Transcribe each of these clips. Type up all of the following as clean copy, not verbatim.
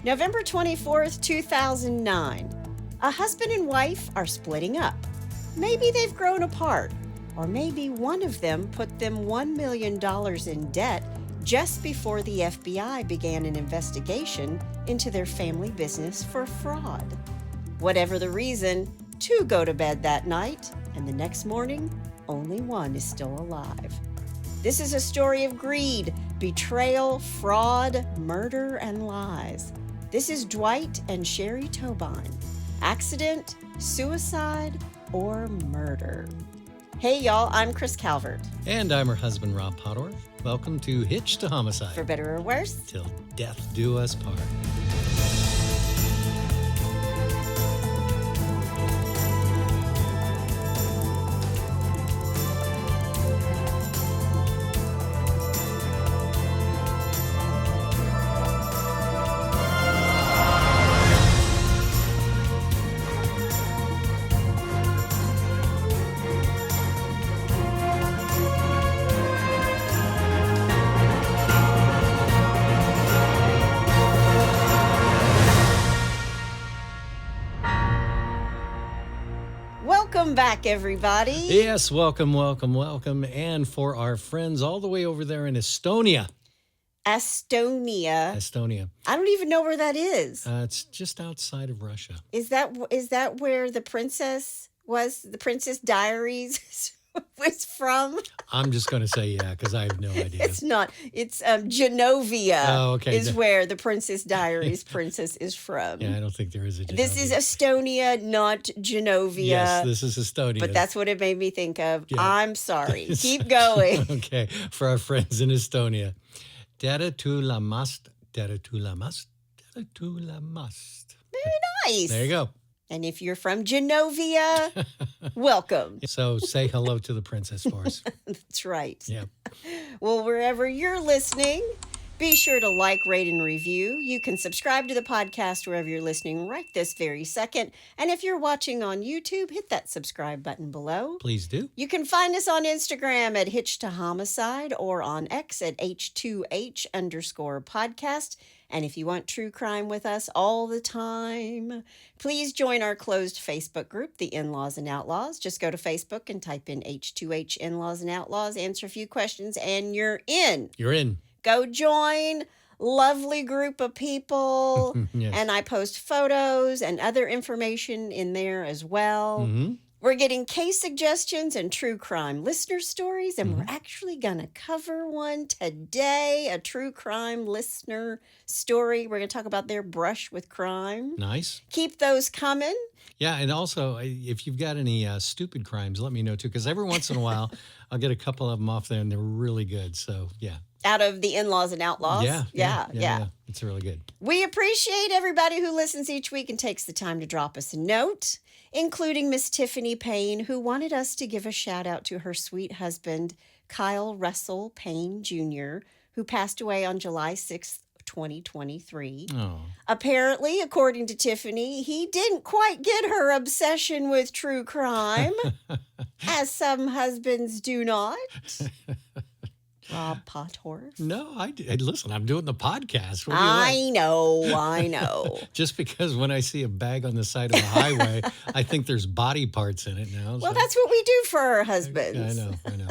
November 24th, 2009. A husband and wife are splitting up. Maybe they've grown apart, or maybe one of them put them $1 million in debt just before the FBI began an investigation into their family business for fraud. Whatever the reason, two go to bed that night, and the next morning, only one is still alive. This is a story of greed, betrayal, fraud, murder, and lies. This is Dwight and Shari Tobyne. Accident, suicide, or murder. Hey y'all, I'm Chris Calvert. And I'm her husband, Rob Podorf. Welcome to Hitched to Homicide. For better or worse. Till death do us part. Welcome back, everybody. Yes, welcome. And for our friends all the way over there in Estonia. Estonia. I don't even know where that is. It's just outside of Russia. Is that where the princess was? The Princess Diaries was from? I'm just going to say yeah, because I have no idea. It's not. It's Genovia. Oh, okay. Is where the Princess Diaries princess is from. Yeah, I don't think there is a Genovia. This is Estonia, not Genovia. Yes, this is Estonia. But that's what it made me think of. Yeah. I'm sorry. Keep going. Okay, for our friends in Estonia. Tere tu la mast. Very nice. There you go. And if you're from Genovia, welcome. So say hello to the princess for us. That's right. Yeah. Well, wherever you're listening, be sure to like, rate, and review. You can subscribe to the podcast wherever you're listening right this very second. And if you're watching on YouTube, hit that subscribe button below. Please do. You can find us on Instagram at Hitched to Homicide or on X at H2H_podcast. And if you want true crime with us all the time, please join our closed Facebook group, The In-Laws and Outlaws. Just go to Facebook and type in H2H In-Laws and Outlaws, answer a few questions, and you're in. You're in. Go join. Lovely group of people. Yes. And I post photos and other information in there as well. Mm-hmm. We're getting case suggestions and true crime listener stories, and we're actually going to cover one today, a true crime listener story. We're going to talk about their brush with crime. Nice. Keep those coming. Yeah, and also, if you've got any stupid crimes, let me know, too, because every once in a while, I'll get a couple of them off there, and they're really good, so yeah. Out of the In-Laws and Outlaws? Yeah. It's really good. We appreciate everybody who listens each week and takes the time to drop us a note, including Miss Tiffany Payne, who wanted us to give a shout out to her sweet husband, Kyle Russell Payne Jr., who passed away on July 6th, 2023. Oh. Apparently, according to Tiffany, he didn't quite get her obsession with true crime, as some husbands do not. Rob Podorf. No, listen, I'm doing the podcast. What do you like? I know. Just because when I see a bag on the side of the highway, I think there's body parts in it now. Well, that's what we do for our husbands. I know.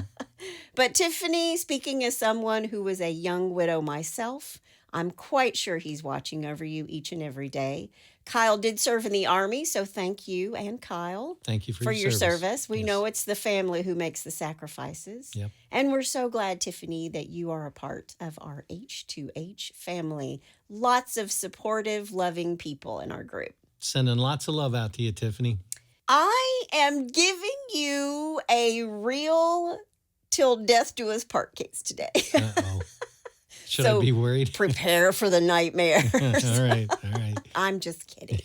But Tiffany, speaking as someone who was a young widow myself, I'm quite sure he's watching over you each and every day. Kyle did serve in the Army, so thank you, and Kyle. Thank you for your service. We yes. know it's the family who makes the sacrifices. Yep. And we're so glad, Tiffany, that you are a part of our H2H family. Lots of supportive, loving people in our group. Sending lots of love out to you, Tiffany. I am giving you a real till death do us part case today. Uh-oh. Should I be worried? Prepare for the nightmares. All right. I'm just kidding.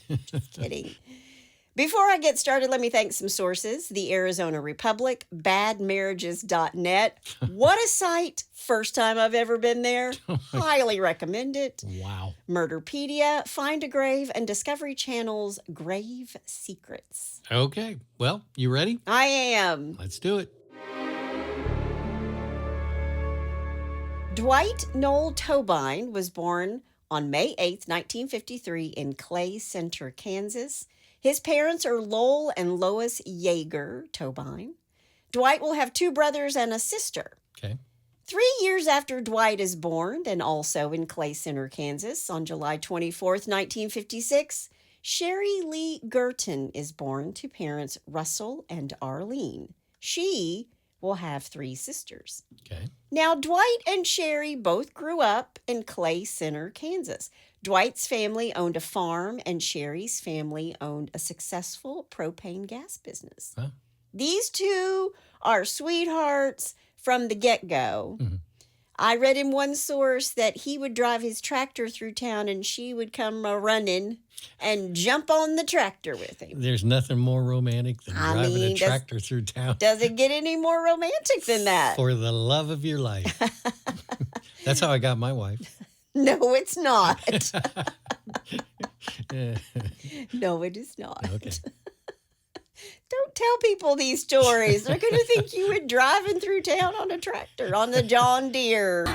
Before I get started, let me thank some sources. The Arizona Republic, badmarriages.net. What a site. First time I've ever been there. Highly recommend it. Wow. Murderpedia, Find a Grave, and Discovery Channel's Grave Secrets. Okay. Well, you ready? I am. Let's do it. Dwight Noel Tobyne was born on May 8th, 1953, in Clay Center, Kansas. His parents are Lowell and Lois Yeager Tobyne. Dwight will have 2 brothers and a sister. Okay. 3 years after Dwight is born, and also in Clay Center, Kansas, on July 24th, 1956, Shari Lee Girton is born to parents Russell and Arlene. She will have 3 sisters. Okay. Now, Dwight and Shari both grew up in Clay Center, Kansas. Dwight's family owned a farm, and Shari's family owned a successful propane gas business. Huh? These 2 are sweethearts from the get-go. Mm-hmm. I read in one source that he would drive his tractor through town and she would come running and jump on the tractor with him. There's nothing more romantic than driving a tractor through town. Does it get any more romantic than that? For the love of your life. That's how I got my wife. No, it's not. Yeah. No, it is not. Okay. Don't tell people these stories. They're going to think you were driving through town on a tractor, on the John Deere.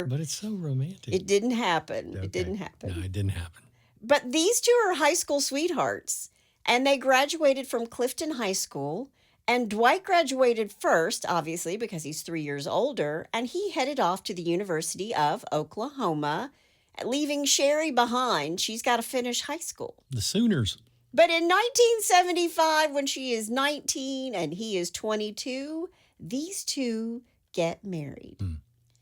But it's so romantic. It didn't happen. Okay. It didn't happen. No, it didn't happen. But these 2 are high school sweethearts, and they graduated from Clifton High School. And Dwight graduated first, obviously, because he's 3 years older, and he headed off to the University of Oklahoma, leaving Shari behind. She's got to finish high school. The Sooners. But in 1975, when she is 19 and he is 22, these 2 get married. Mm.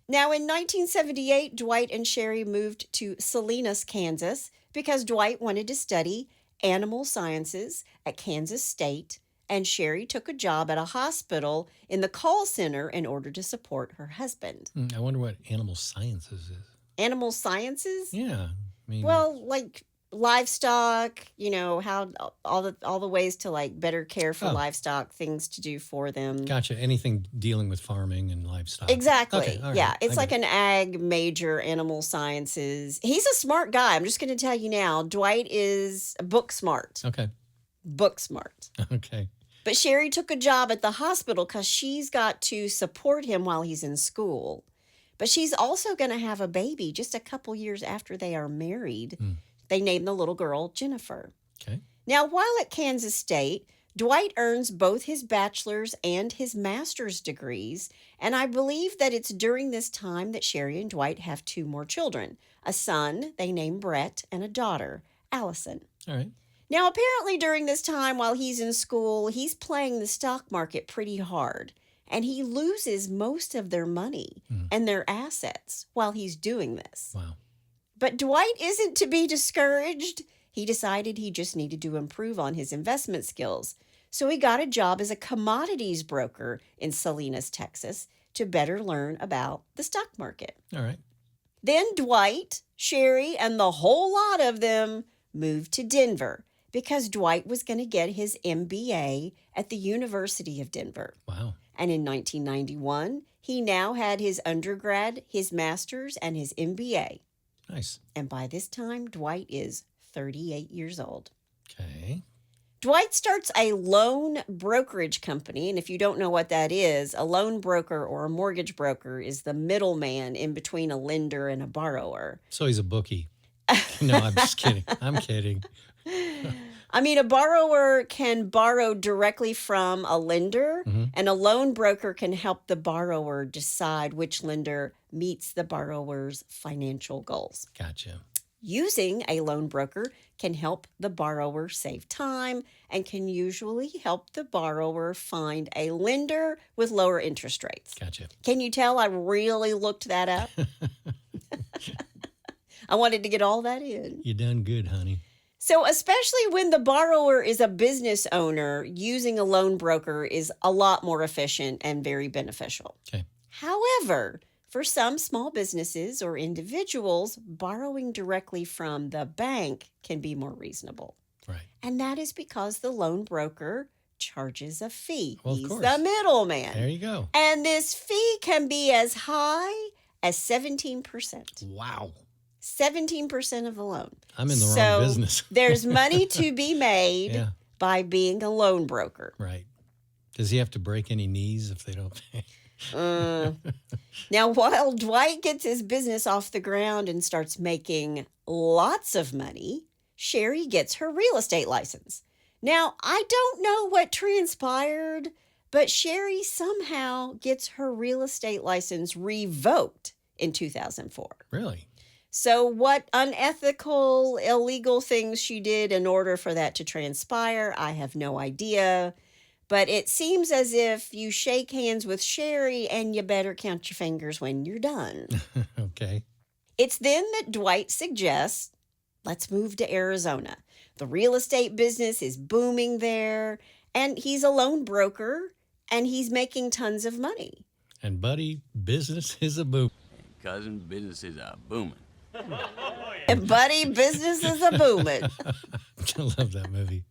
Now, in 1978, Dwight and Shari moved to Salinas, Kansas, because Dwight wanted to study animal sciences at Kansas State, and Shari took a job at a hospital in the call center in order to support her husband. I wonder what animal sciences is. Animal sciences? Yeah. I mean, Well, like livestock, how all the ways to like better care for livestock, things to do for them. gotcha. Anything dealing with farming and livestock. Exactly. Okay, all right. Yeah, it's I like get an ag major, animal sciences. He's a smart guy. I'm just going to tell you now. Dwight is book smart. Okay. Book smart. Okay. But Shari took a job at the hospital because she's got to support him while he's in school. But she's also going to have a baby just a couple years after they are married. Mm. They named the little girl Jennifer. Okay. Now, while at Kansas State, Dwight earns both his bachelor's and his master's degrees, and I believe that it's during this time that Shari and Dwight have 2 more children, a son they name Brett and a daughter, Allison. All right. Now, apparently during this time while he's in school, he's playing the stock market pretty hard, and he loses most of their money and their assets while he's doing this. Wow. But Dwight isn't to be discouraged. He decided he just needed to improve on his investment skills. So he got a job as a commodities broker in Salinas, Texas, to better learn about the stock market. All right. Then Dwight, Shari, and the whole lot of them moved to Denver because Dwight was going to get his MBA at the University of Denver. Wow. And in 1991, he now had his undergrad, his master's, and his MBA. Nice. And by this time, Dwight is 38 years old. Okay. Dwight starts a loan brokerage company. And if you don't know what that is, a loan broker or a mortgage broker is the middleman in between a lender and a borrower. So he's a bookie. No, I'm just kidding. I'm kidding. I mean, a borrower can borrow directly from a lender, and a loan broker can help the borrower decide which lender meets the borrower's financial goals. Gotcha. Using a loan broker can help the borrower save time and can usually help the borrower find a lender with lower interest rates. Gotcha. Can you tell I really looked that up? I wanted to get all that in. You done good, honey. So especially when the borrower is a business owner, using a loan broker is a lot more efficient and very beneficial. Okay. However, for some small businesses or individuals, borrowing directly from the bank can be more reasonable. Right. And that is because the loan broker charges a fee. Well, of He's course. the middleman. There you go. And this fee can be as high as 17%. Wow. 17% of the loan. I'm in the wrong business. There's money to be made Yeah. by being a loan broker. Right. Does he have to break any knees if they don't pay? Now, while Dwight gets his business off the ground and starts making lots of money, Shari gets her real estate license. Now, I don't know what transpired, but Shari somehow gets her real estate license revoked in 2004. Really? So, what unethical, illegal things she did in order for that to transpire, I have no idea. But it seems as if you shake hands with Shari and you better count your fingers when you're done. Okay. It's then that Dwight suggests, let's move to Arizona. The real estate business is booming there, and he's a loan broker, and he's making tons of money. And buddy, business is a boom. Cousin, business is a booming. And buddy, business is a booming. I love that movie.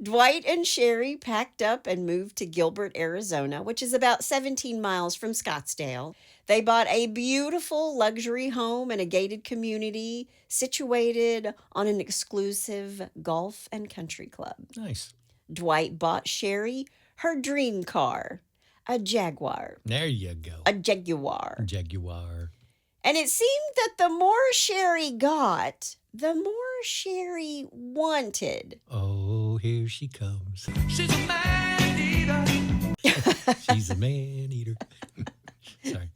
Dwight and Shari packed up and moved to Gilbert, Arizona, which is about 17 miles from Scottsdale. They bought a beautiful luxury home in a gated community situated on an exclusive golf and country club. Nice. Dwight bought Shari her dream car, a Jaguar. There you go. A Jaguar. Jaguar. And it seemed that the more Shari got, the more Shari wanted. Oh, here she comes. She's a man eater. She's a man eater. Sorry.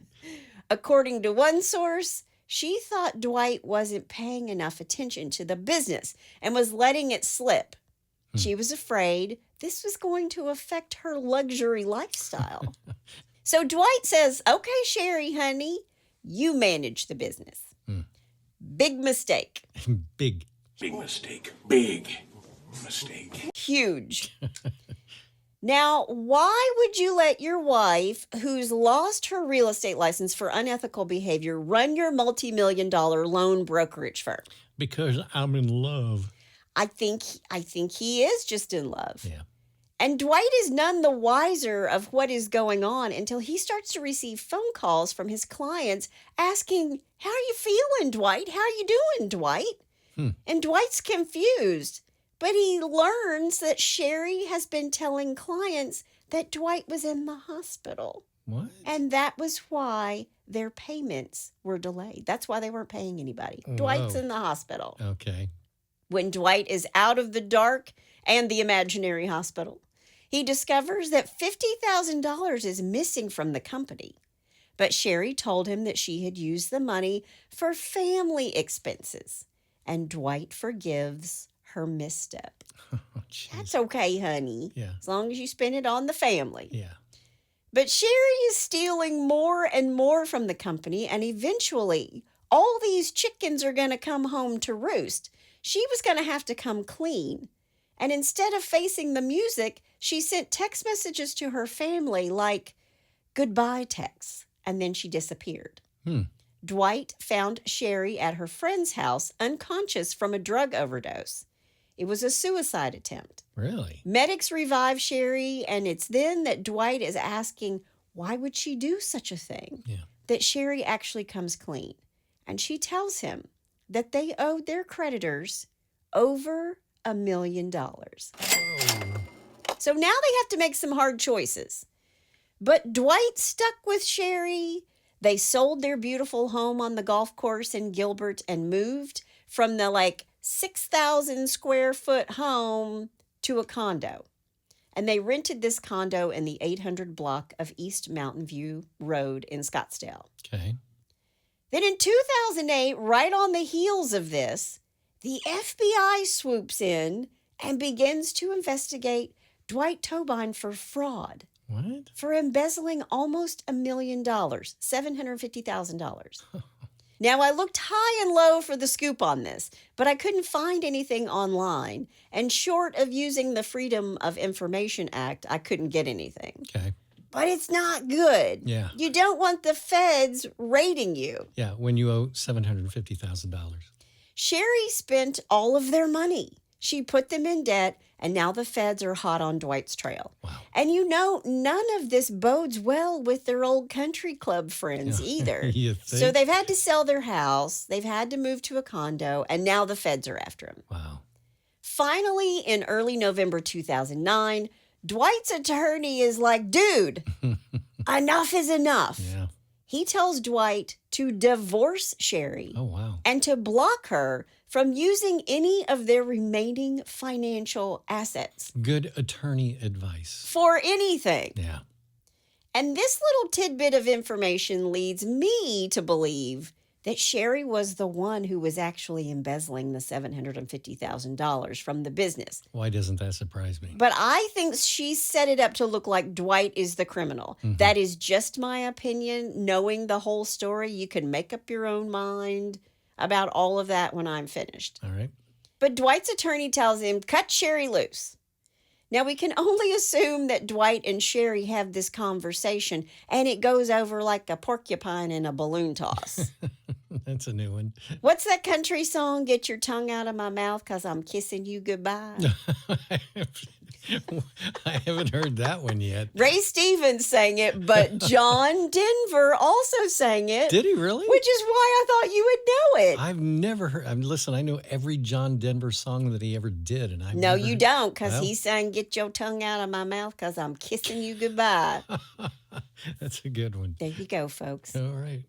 According to one source, she thought Dwight wasn't paying enough attention to the business and was letting it slip. She was afraid this was going to affect her luxury lifestyle. So Dwight says, okay, Shari, honey, you manage the business. Big mistake. Big. Big mistake. Big mistake. Huge. Now, why would you let your wife, who's lost her real estate license for unethical behavior, run your multi-million-dollar loan brokerage firm? Because I'm in love. I think he is just in love. Yeah. And Dwight is none the wiser of what is going on until he starts to receive phone calls from his clients asking, how are you feeling, Dwight? How are you doing, Dwight? And Dwight's confused. But he learns that Shari has been telling clients that Dwight was in the hospital. What? And that was why their payments were delayed. That's why they weren't paying anybody. Whoa. Dwight's in the hospital. Okay. When Dwight is out of the dark and the imaginary hospital, he discovers that $50,000 is missing from the company. But Shari told him that she had used the money for family expenses. And Dwight forgives her misstep. Oh, jeez. That's okay, honey. Yeah. As long as you spend it on the family. Yeah. But Shari is stealing more and more from the company, and eventually all these chickens are going to come home to roost. She was going to have to come clean. And instead of facing the music, she sent text messages to her family like goodbye texts, and then she disappeared. Dwight found Shari at her friend's house unconscious from a drug overdose. It was a suicide attempt. Really? Medics revive Shari, and it's then that Dwight is asking, why would she do such a thing? Yeah. That Shari actually comes clean. And she tells him that they owed their creditors over $1 million. So now they have to make some hard choices. But Dwight stuck with Shari. They sold their beautiful home on the golf course in Gilbert and moved from the 6,000 square foot home to a condo. And they rented this condo in the 800 block of East Mountain View Road in Scottsdale. Okay. Then in 2008, right on the heels of this, the FBI swoops in and begins to investigate Dwight Tobyne for fraud, What? for embezzling almost $1 million, $750,000. Now, I looked high and low for the scoop on this, but I couldn't find anything online. And short of using the Freedom of Information Act, I couldn't get anything. Okay. But it's not good. Yeah. You don't want the feds raiding you. Yeah. When you owe $750,000. Shari spent all of their money. She put them in debt, and now the feds are hot on Dwight's trail. Wow. And none of this bodes well with their old country club friends either. You think? So they've had to sell their house, they've had to move to a condo, and now the feds are after them. Wow. Finally, in early November 2009, Dwight's attorney is like, dude, enough is enough. Yeah. He tells Dwight to divorce Shari Oh, wow. and to block her from using any of their remaining financial assets Good attorney advice. for anything. Yeah. And this little tidbit of information leads me to believe that Shari was the one who was actually embezzling the $750,000 from the business. Why doesn't that surprise me? But I think she set it up to look like Dwight is the criminal. Mhm. That is just my opinion. Knowing the whole story, you can make up your own mind about all of that when I'm finished. All right. But Dwight's attorney tells him, cut Shari loose. Now, we can only assume that Dwight and Shari have this conversation, and it goes over like a porcupine in a balloon toss. That's a new one. What's that country song? Get your tongue out of my mouth because I'm kissing you goodbye. I haven't heard that one yet. Ray Stevens sang it, but John Denver also sang it. Did he really? Which is why I thought you would know it. I've never heard. Listen, I know every John Denver song that he ever did, and I've No, never you heard- don't, because Well. he sang Get Your Tongue Out of My Mouth because I'm kissing you goodbye. That's a good one. There you go, folks. All right.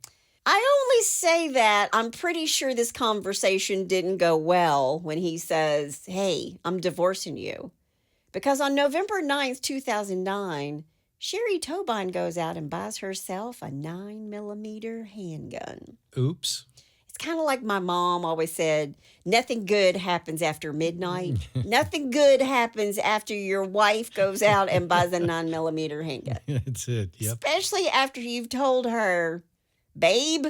I only say that I'm pretty sure this conversation didn't go well when he says, hey, I'm divorcing you. Because on November 9th, 2009, Shari Tobyne goes out and buys herself a 9mm handgun. Oops. It's kind of like my mom always said, nothing good happens after midnight. Nothing good happens after your wife goes out and buys a 9mm handgun. That's it. Yep. Especially after you've told her, babe,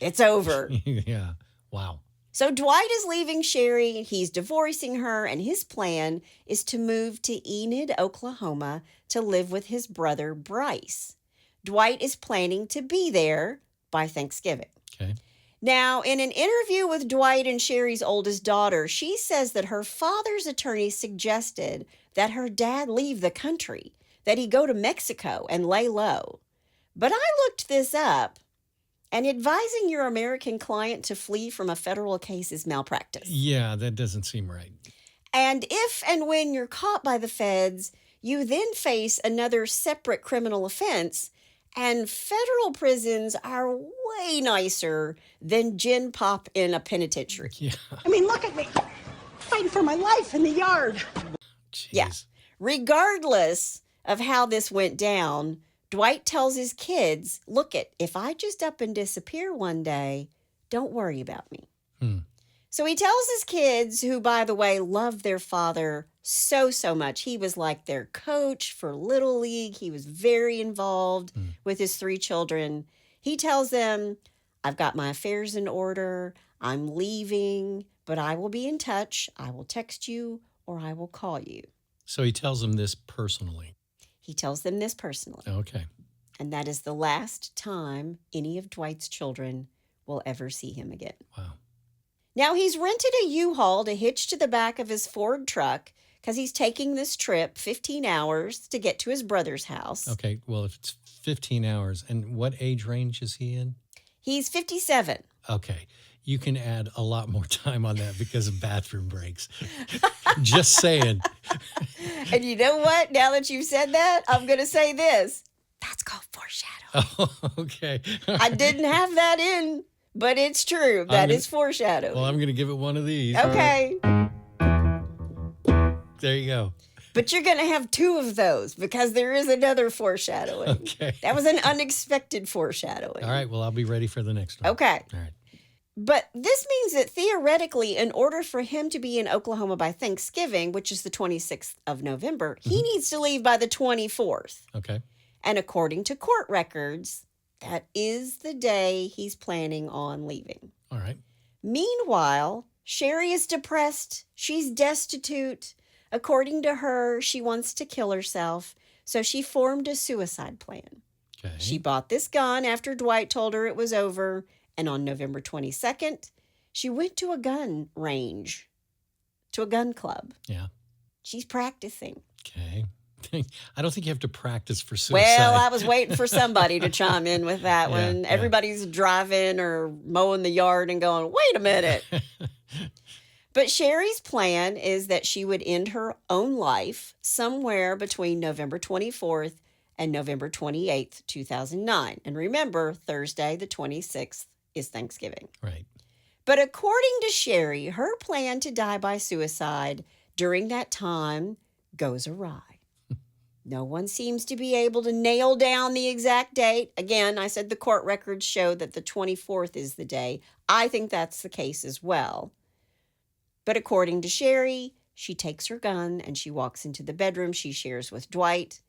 it's over. Yeah. Wow. So Dwight is leaving Shari, he's divorcing her, and his plan is to move to Enid, Oklahoma to live with his brother Bryce. Dwight is planning to be there by Thanksgiving. Okay. Now, in an interview with Dwight and Shari's oldest daughter, she says that her father's attorney suggested that her dad leave the country, that he go to Mexico and lay low. But I looked this up, and advising your American client to flee from a federal case is malpractice. Yeah, that doesn't seem right. And if and when you're caught by the feds, you then face another separate criminal offense, and federal prisons are way nicer than gin pop in a penitentiary. Yeah. I mean, look at me, fighting for my life in the yard. Jeez. Yeah. Regardless of how this went down, Dwight tells his kids, look if I just up and disappear one day, don't worry about me. So he tells his kids, who, by the way, love their father so much. He was like their coach for Little League. He was very involved with his 3 children. He tells them, I've got my affairs in order. I'm leaving, but I will be in touch. I will text you or I will call you. So he tells them this personally. He tells them this personally. Okay. And that is the last time any of Dwight's children will ever see him again. Wow. Now, he's rented a U-Haul to hitch to the back of his Ford truck because he's taking this trip 15 hours to get to his brother's house. Okay. Well, if it's 15 hours, and what age range is he in? He's 57. Okay. You can add a lot more time on that because of bathroom breaks. Just saying. And you know what? Now that you've said that, I'm going to say this. That's called foreshadowing. Oh, okay. I didn't have that in, but it's true. That is foreshadowing. Well, I'm going to give it one of these. Okay. There you go. But you're going to have 2 of those because there is another foreshadowing. Okay. That was an unexpected foreshadowing. All right. Well, I'll be ready for the next one. Okay. All right. But this means that theoretically, in order for him to be in Oklahoma by Thanksgiving, which is the 26th of November, he needs to leave by the 24th. Okay. And according to court records, that is the day he's planning on leaving. All right. Meanwhile, Shari is depressed. She's destitute. According to her, she wants to kill herself. So she formed a suicide plan. Okay. She bought this gun after Dwight told her it was over. And on November 22nd, she went to a gun range, to a gun club. Yeah. She's practicing. Okay. I don't think you have to practice for suicide. Well, I was waiting for somebody to chime in with that Yeah, one. yeah. Everybody's driving or mowing the yard and going, wait a minute. But Shari's plan is that she would end her own life somewhere between November 24th and November 28th, 2009. And remember, Thursday, the 26th, is Thanksgiving. Right. But according to Shari, her plan to die by suicide during that time goes awry. No one seems to be able to nail down the exact date. Again, I said the court records show that the 24th is the day. I think that's the case as well. But according to Shari, she takes her gun and she walks into the bedroom she shares with Dwight.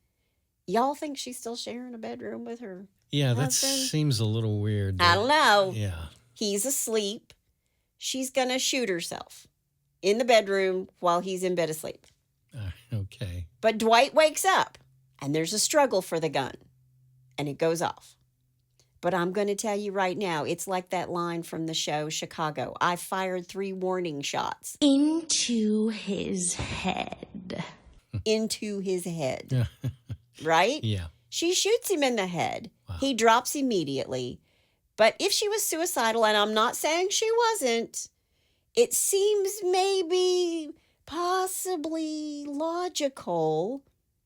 Y'all think she's still sharing a bedroom with her Yeah, that husband? seems a little weird. I don't know. Yeah. He's asleep. She's going to shoot herself in the bedroom while he's in bed asleep. Okay. But Dwight wakes up, and there's a struggle for the gun, and it goes off. But I'm going to tell you right now, it's like that line from the show Chicago. I fired 3 warning shots. Into his head. Into his head. Right? Yeah. She shoots him in the head. Wow. He drops immediately. But if she was suicidal, and I'm not saying she wasn't, it seems maybe possibly logical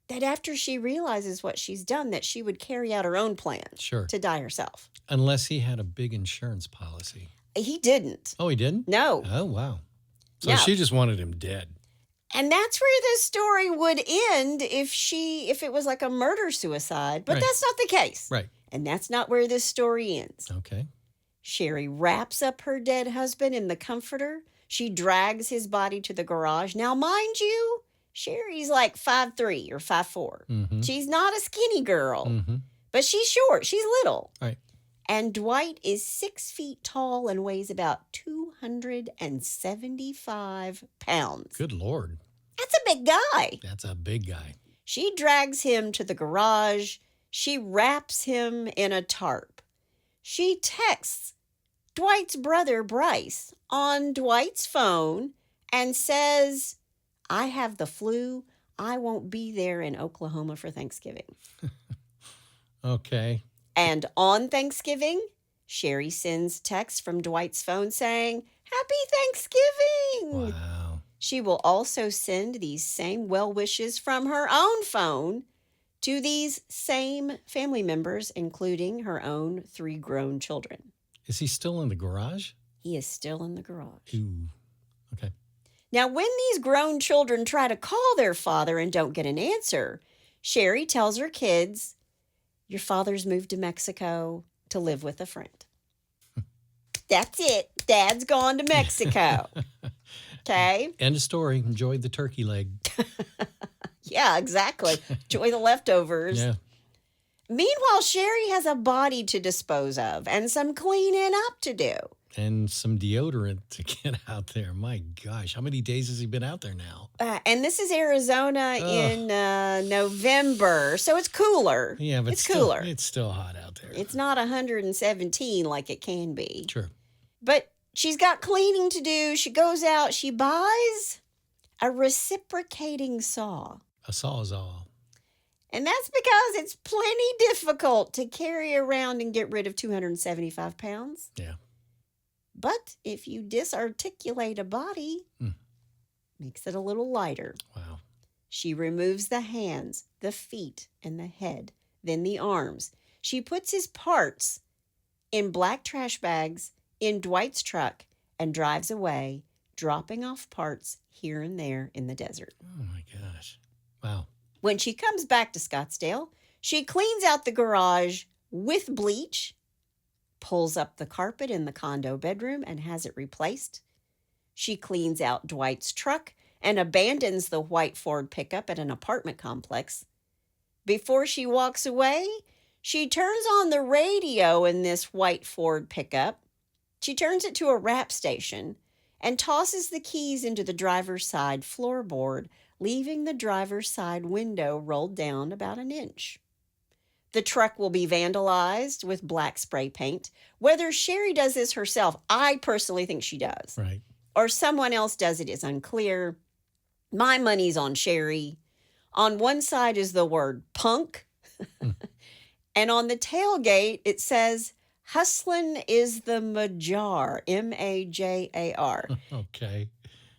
that after she realizes what she's done, that she would carry out her own plan Sure. to die herself. Unless he had a big insurance policy. He didn't. Oh, he didn't? No. Oh, wow. So No. she just wanted him dead. And that's where the story would end if it was like a murder-suicide. But Right. that's not the case. Right. And that's not where this story ends. Okay. Shari wraps up her dead husband in the comforter. She drags his body to the garage. Now, mind you, Shari's like 5'3" or 5'4". Mm-hmm. She's not a skinny girl, Mm-hmm. but she's short. She's little. Right. And Dwight is 6 feet tall and weighs about 275 pounds. Good Lord. That's a big guy. That's a big guy. She drags him to the garage. She wraps him in a tarp. She texts Dwight's brother, Bryce, on Dwight's phone and says, I have the flu. I won't be there in Oklahoma for Thanksgiving. Okay. And on Thanksgiving, Shari sends texts from Dwight's phone saying, Happy Thanksgiving! Wow. She will also send these same well wishes from her own phone to these same family members, including her own 3 grown children. Is he still in the garage? He is still in the garage. Ooh. Okay. Now, when these grown children try to call their father and don't get an answer, Shari tells her kids, Your father's moved to Mexico to live with a friend. That's it. Dad's gone to Mexico. Okay? End of story. Enjoyed the turkey leg. Yeah, exactly. Enjoy the leftovers. Yeah. Meanwhile, Shari has a body to dispose of and some cleaning up to do. And some deodorant to get out there. My gosh. How many days has he been out there now? And this is Arizona in November, so it's cooler. Yeah, but it's still, cooler. it's still hot out there. It's not 117 like it can be. True. But she's got cleaning to do. She goes out. She buys a reciprocating saw. A sawzall. And that's because it's plenty difficult to carry around and get rid of 275 pounds. Yeah. But if you disarticulate a body, makes it a little lighter. Wow. She removes the hands, the feet, and the head, then the arms. She puts his parts in black trash bags in Dwight's truck and drives away, dropping off parts here and there in the desert. Oh, my gosh. Wow. When she comes back to Scottsdale, she cleans out the garage with bleach, pulls up the carpet in the condo bedroom and has it replaced. She cleans out Dwight's truck and abandons the white Ford pickup at an apartment complex. Before she walks away, she turns on the radio in this white Ford pickup. She turns it to a rap station and tosses the keys into the driver's side floorboard, leaving the driver's side window rolled down about an inch. The truck will be vandalized with black spray paint. Whether Shari does this herself, I personally think she does, Right. or someone else does it is unclear. My money's on Shari. On one side is the word punk, and on the tailgate it says, Hustlin' is the Majar, M-A-J-A-R. Okay.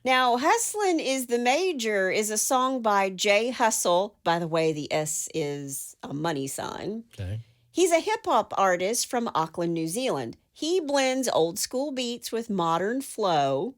Now, Hustlin' is the Major is a song by Jay Hustle. By the way, the S is a money sign. Okay. He's a hip-hop artist from Auckland, New Zealand. He blends old school beats with modern flow.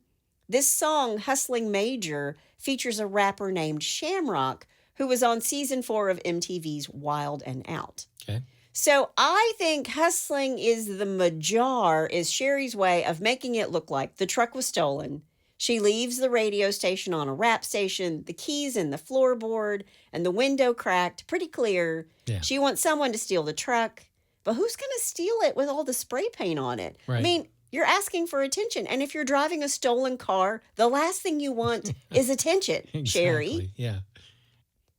This song, Hustling Major, features a rapper named Shamrock, who was on season 4 of MTV's Wild and Out. Okay. So I think hustling is the Majar is Sherry's way of making it look like the truck was stolen. She leaves the radio station on a rap station, the keys in the floorboard, and the window cracked pretty clear. Yeah. She wants someone to steal the truck, but who's going to steal it with all the spray paint on it? Right. I mean, you're asking for attention. And if you're driving a stolen car, the last thing you want is attention, Exactly. Sherry. Yeah.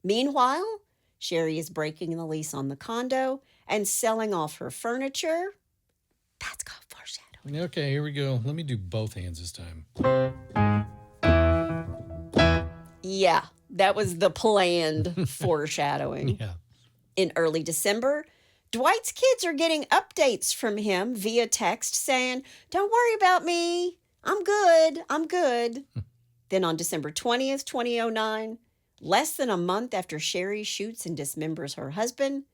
Meanwhile, Sherry is breaking the lease on the condo and selling off her furniture. That's called foreshadowing. Okay, here we go. Let me do both hands this time. Yeah, that was the planned foreshadowing. Yeah. In early December, Dwight's kids are getting updates from him via text saying, "Don't worry about me. I'm good. I'm good." Then on December 20th, 2009, less than a month after Sherry shoots and dismembers her husband,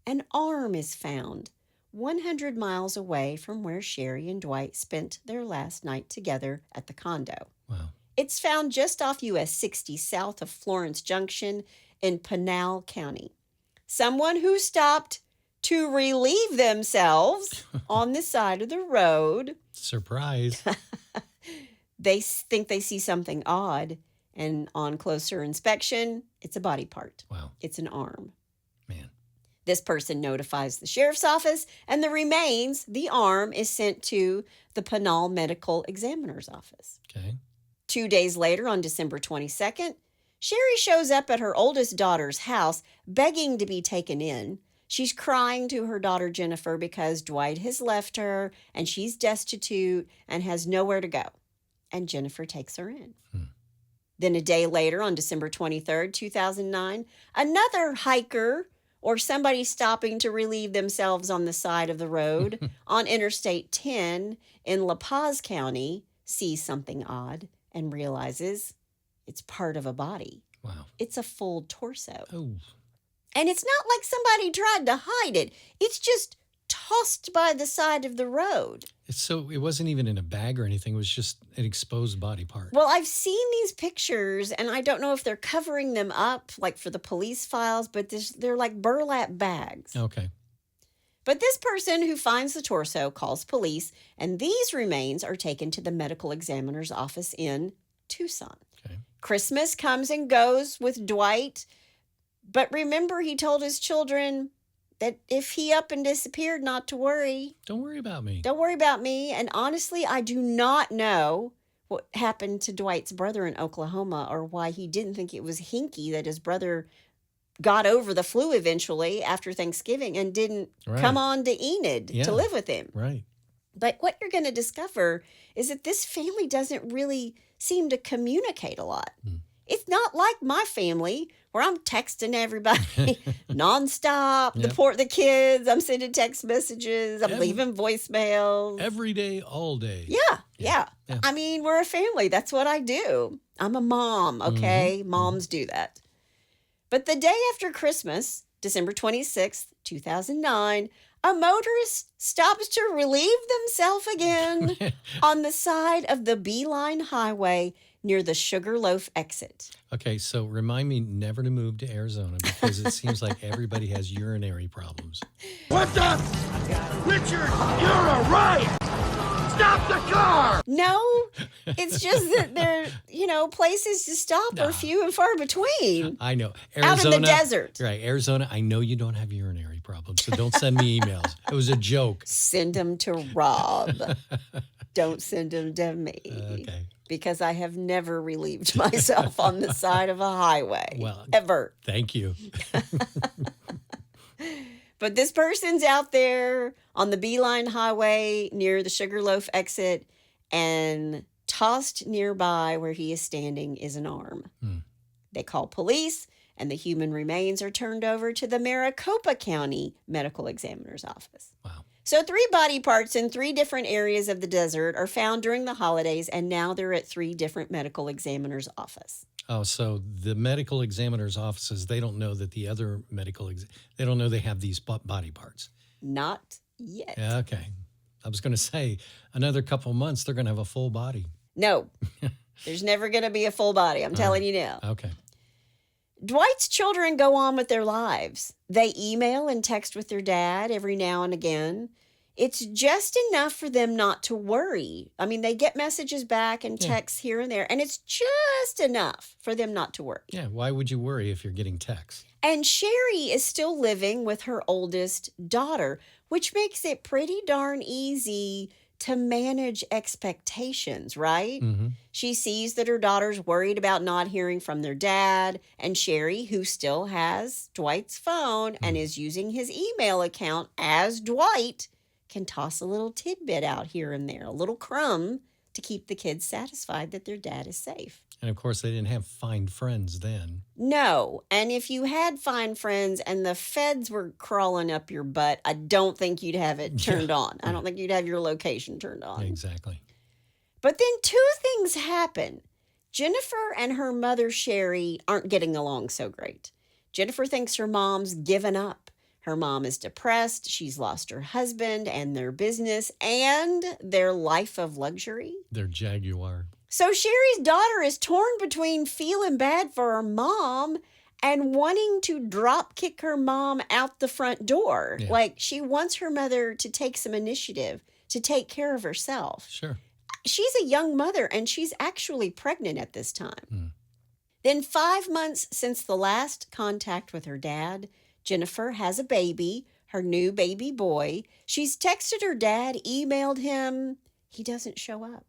an arm is found 100 miles away from where Sherry and Dwight spent their last night together at the condo. Wow. It's found just off US 60 south of Florence Junction in Pinal County. Someone who stopped to relieve themselves on the side of the road. Surprise. They think they see something odd, and on closer inspection, it's a body part. Wow. It's an arm. Man. This person notifies the sheriff's office, and the remains, the arm, is sent to the Pinal Medical Examiner's office. Okay. 2 days later, on December 22nd, Sherry shows up at her oldest daughter's house, begging to be taken in. She's crying to her daughter Jennifer because Dwight has left her, and she's destitute and has nowhere to go. And Jennifer takes her in. Then a day later, on December 23rd, 2009, another hiker or somebody stopping to relieve themselves on the side of the road on Interstate 10 in La Paz County sees something odd and realizes it's part of a body. Wow. It's a full torso. Oh. And it's not like somebody tried to hide it. It's just tossed by the side of the road. So it wasn't even in a bag or anything. It was just an exposed body part. Well, I've seen these pictures, and I don't know if they're covering them up, like for the police files, but they're like burlap bags. Okay. But this person who finds the torso calls police, and these remains are taken to the medical examiner's office in Tucson. Okay. Christmas comes and goes with Dwight, but remember he told his children that if he up and disappeared, not to worry. Don't worry about me. Don't worry about me. And honestly, I do not know what happened to Dwight's brother in Oklahoma or why he didn't think it was hinky that his brother got over the flu eventually after Thanksgiving and didn't come on to Enid to live with him. Right. But what you're going to discover is that this family doesn't really seem to communicate a lot. It's not like my family where I'm texting everybody nonstop, the kids, I'm sending text messages, I'm leaving voicemails. Every day, all day. Yeah. I mean, we're a family. That's what I do. I'm a mom, okay? Moms do that. But the day after Christmas, December 26th, 2009, a motorist stops to relieve themselves again on the side of the Beeline Highway near the Sugarloaf exit. Okay, so remind me never to move to Arizona because it seems like everybody has urinary problems. What the? Richard, you're a riot! Stop the car! No, it's just that there, places to stop are few and far between. I know. Out in the desert. Right, Arizona, I know you don't have urinary problems, so don't send me emails. It was a joke. Send them to Rob. Don't send them to me. Okay. Because I have never relieved myself on the side of a highway. Well, ever. Thank you. But this person's out there on the Beeline Highway near the Sugarloaf exit, and tossed nearby where he is standing is an arm. They call police, and the human remains are turned over to the Maricopa County Medical Examiner's office. Wow. So 3 body parts in 3 different areas of the desert are found during the holidays, and now they're at 3 different medical examiners' office. Oh, so the medical examiner's offices, they don't know that the other they don't know they have these body parts. Not yet. Yeah, okay. I was going to say, another couple months, they're going to have a full body. No, there's never going to be a full body. I'm telling you now. Okay. Dwight's children go on with their lives. They email and text with their dad every now and again. It's just enough for them not to worry. I mean, they get messages back and texts here and there, and it's just enough for them not to worry. Yeah, why would you worry if you're getting texts? And Shari is still living with her oldest daughter, which makes it pretty darn easy to manage expectations, right? Mm-hmm. She sees that her daughter's worried about not hearing from their dad, and Shari, who still has Dwight's phone and is using his email account as Dwight, can toss a little tidbit out here and there, a little crumb to keep the kids satisfied that their dad is safe. And of course, they didn't have Find Friends then. No, and if you had Find Friends and the feds were crawling up your butt, I don't think you'd have it turned on. I don't think you'd have your location turned on. Exactly. But then 2 things happen. Jennifer and her mother, Shari, aren't getting along so great. Jennifer thinks her mom's given up. Her mom is depressed. She's lost her husband and their business and their life of luxury. Their Jaguar. So Shari's daughter is torn between feeling bad for her mom and wanting to drop kick her mom out the front door. Yeah. Like, she wants her mother to take some initiative, to take care of herself. Sure. She's a young mother, and she's actually pregnant at this time. Then 5 months since the last contact with her dad, Jennifer has a baby, her new baby boy. She's texted her dad, emailed him. He doesn't show up.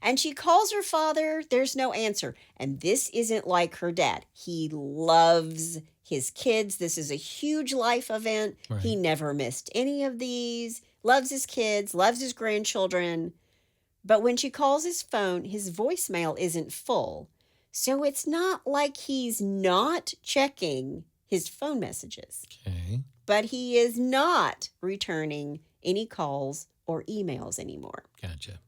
And she calls her father. There's no answer. And this isn't like her dad. He loves his kids. This is a huge life event. Right. He never missed any of these. Loves his kids, loves his grandchildren. But when she calls his phone, his voicemail isn't full. So it's not like he's not checking his phone messages. Okay. But he is not returning any calls or emails anymore. Gotcha.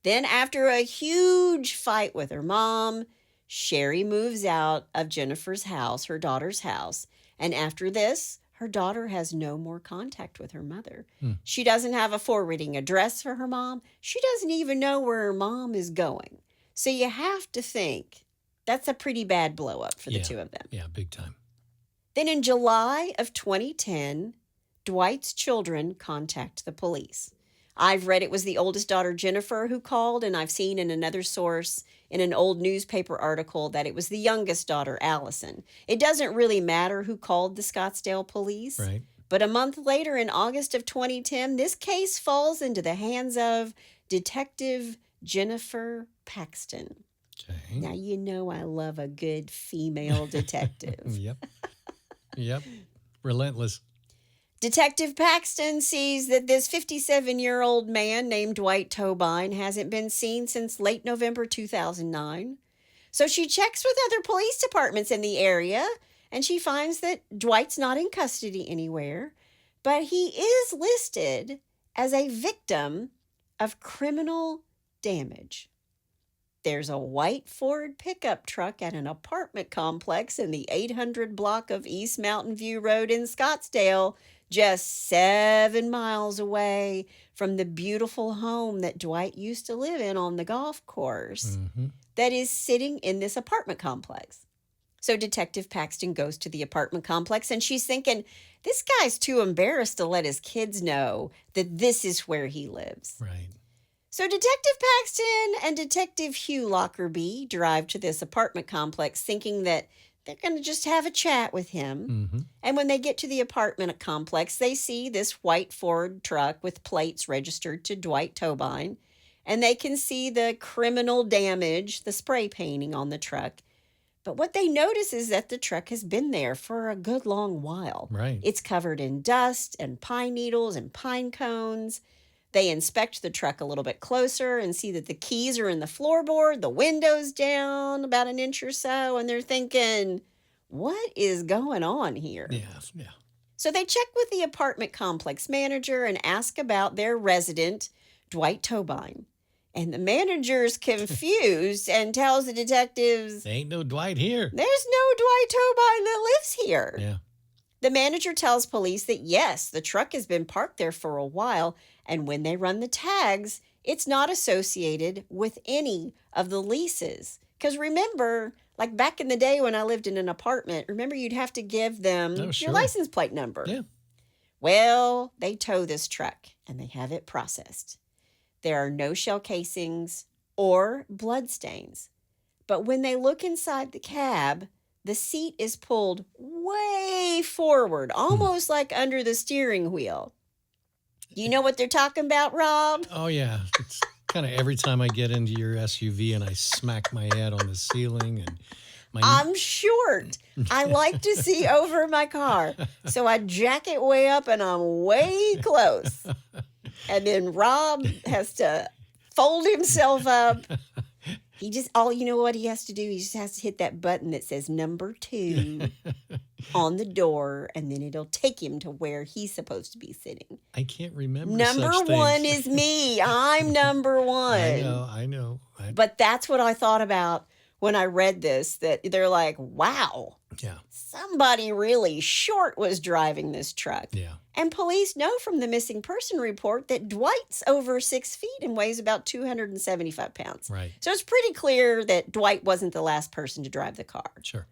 Then after a huge fight with her mom, Shari moves out of Jennifer's house, her daughter's house. And after this, her daughter has no more contact with her mother. She doesn't have a forwarding address for her mom. She doesn't even know where her mom is going. So you have to think that's a pretty bad blow up for the 2 of them. Yeah, big time. Then in July of 2010, Dwight's children contact the police. I've read it was the oldest daughter, Jennifer, who called, and I've seen in another source in an old newspaper article that it was the youngest daughter, Allison. It doesn't really matter who called the Scottsdale police. Right. But a month later, in August of 2010, this case falls into the hands of Detective Jennifer Paxton. Okay. Now, you know I love a good female detective. Yep. Relentless. Detective Paxton sees that this 57-year-old man named Dwight Tobyne hasn't been seen since late November 2009. So she checks with other police departments in the area, and she finds that Dwight's not in custody anywhere, but he is listed as a victim of criminal damage. There's a white Ford pickup truck at an apartment complex in the 800 block of East Mountain View Road in Scottsdale, just 7 miles away from the beautiful home that Dwight used to live in on the golf course that is sitting in this apartment complex. So Detective Paxton goes to the apartment complex, and she's thinking, this guy's too embarrassed to let his kids know that this is where he lives. Right. So Detective Paxton and Detective Hugh Lockerbie drive to this apartment complex thinking that they're going to just have a chat with him. And when they get to the apartment complex, they see this white Ford truck with plates registered to Dwight Tobyne. And they can see the criminal damage, the spray painting on the truck. But what they notice is that the truck has been there for a good long while. Right. It's covered in dust and pine needles and pine cones. They inspect the truck a little bit closer and see that the keys are in the floorboard, the window's down about an inch or so, and they're thinking, what is going on here? Yeah. So they check with the apartment complex manager and ask about their resident, Dwight Tobyne. And the manager's confused and tells the detectives, There ain't no Dwight here. there's no Dwight Tobyne that lives here. Yeah. The manager tells police that yes, the truck has been parked there for a while, and when they run the tags, it's not associated with any of the leases. Because remember, like back in the day when I lived in an apartment, remember you'd have to give them Oh, sure. your license plate number. Yeah. Well, they tow this truck and they have it processed. There are no shell casings or blood stains. But when they look inside the cab, the seat is pulled way forward, almost like under the steering wheel. You know what they're talking about, Rob? Oh, yeah. It's kind of every time I get into your SUV and I smack my head on the ceiling and my... I'm short. I like to see over my car. So I jack it way up and I'm way close. And then Rob has to fold himself up. He just, you know what he has to do? He just has to hit that button that says number 2 on the door, and then it'll take him to where he's supposed to be sitting. I can't remember Number such 1 things. is me. I'm number 1. I know. But that's what I thought about when I read this, that they're like, wow, Yeah. somebody really short was driving this truck. Yeah. And police know from the missing person report that Dwight's over 6 feet and weighs about 275 pounds. Right. So it's pretty clear that Dwight wasn't the last person to drive the car. Sure.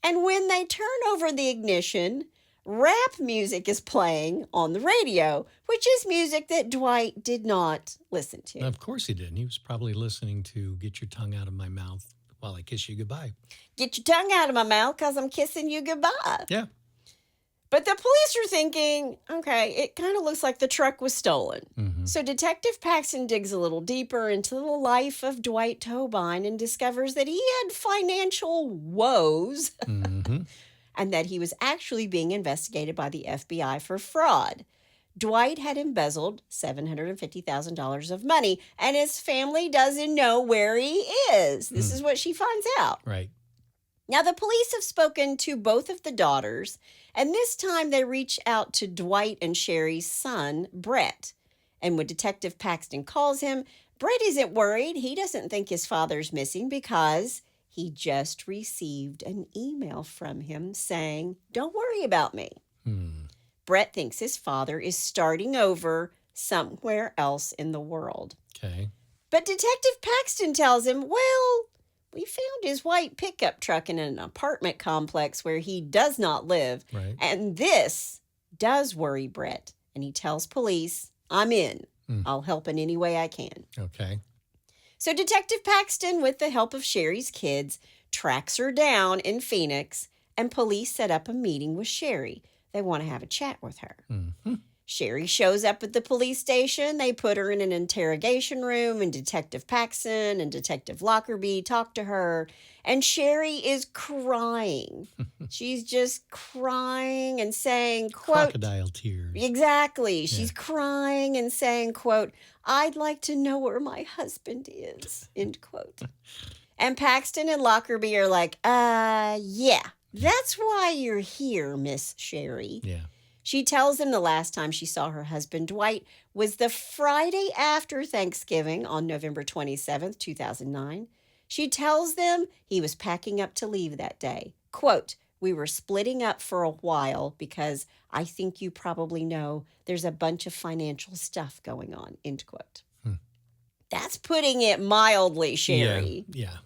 And when they turn over the ignition, rap music is playing on the radio, which is music that Dwight did not listen to. Of course he didn't. He was probably listening to Get Your Tongue Out of My Mouth while I kiss you goodbye. Get your tongue out of my mouth because I'm kissing you goodbye. Yeah. But the police are thinking, okay, it kind of looks like the truck was stolen. Mm-hmm. So Detective Paxton digs a little deeper into the life of Dwight Tobyne and discovers that he had financial woes Mm-hmm. and that he was actually being investigated by the FBI for fraud. Dwight had embezzled $750,000 of money, and his family doesn't know where he is. This is what she finds out. Right. Now, the police have spoken to both of the daughters, and this time they reach out to Dwight and Shari's son, Brett. And when Detective Paxton calls him, Brett isn't worried. He doesn't think his father's missing because he just received an email from him saying, "Don't worry about me." Brett thinks his father is starting over somewhere else in the world. Okay. But Detective Paxton tells him, well, we found his white pickup truck in an apartment complex where he does not live. Right. And this does worry Brett. And he tells police, I'm in. I'll help in any way I can. Okay. So Detective Paxton, with the help of Shari's kids, tracks her down in Phoenix, and police set up a meeting with Shari. They want to have a chat with her. Mm-hmm. Shari shows up at the police station. They put her in an interrogation room, and Detective Paxton and Detective Lockerbie talk to her. And Shari is crying. She's just crying and saying, quote, Crocodile tears. exactly. She's crying and saying, quote, I'd like to know where my husband is, end quote. And Paxton and Lockerbie are like, yeah, that's why you're here, Miss Shari. Yeah. She tells them the last time she saw her husband, Dwight, was the Friday after Thanksgiving on November 27th, 2009. She tells them he was packing up to leave that day. Quote, we were splitting up for a while because I think you probably know there's a bunch of financial stuff going on, end quote. That's putting it mildly, Shari. Yeah.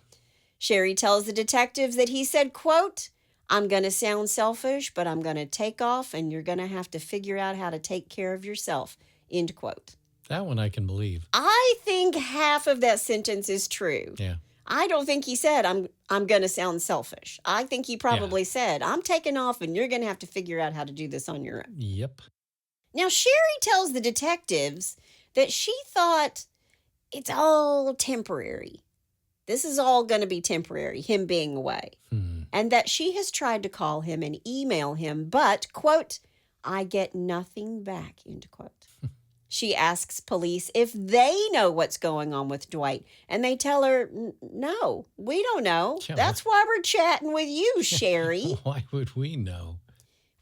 Shari tells the detectives that he said, quote, I'm going to sound selfish, but I'm going to take off and you're going to have to figure out how to take care of yourself, end quote. That one I can believe. I think half of that sentence is true. Yeah. I don't think he said, I'm going to sound selfish. I think he probably said, I'm taking off and you're going to have to figure out how to do this on your own. Yep. Now, Shari tells the detectives that she thought it's all temporary. This is all going to be temporary, him being away. And that she has tried to call him and email him, but, quote, I get nothing back, end quote. She asks police if they know what's going on with Dwight, and they tell her, no, we don't know. Yeah, That's why we're chatting with you, Shari. Why would we know?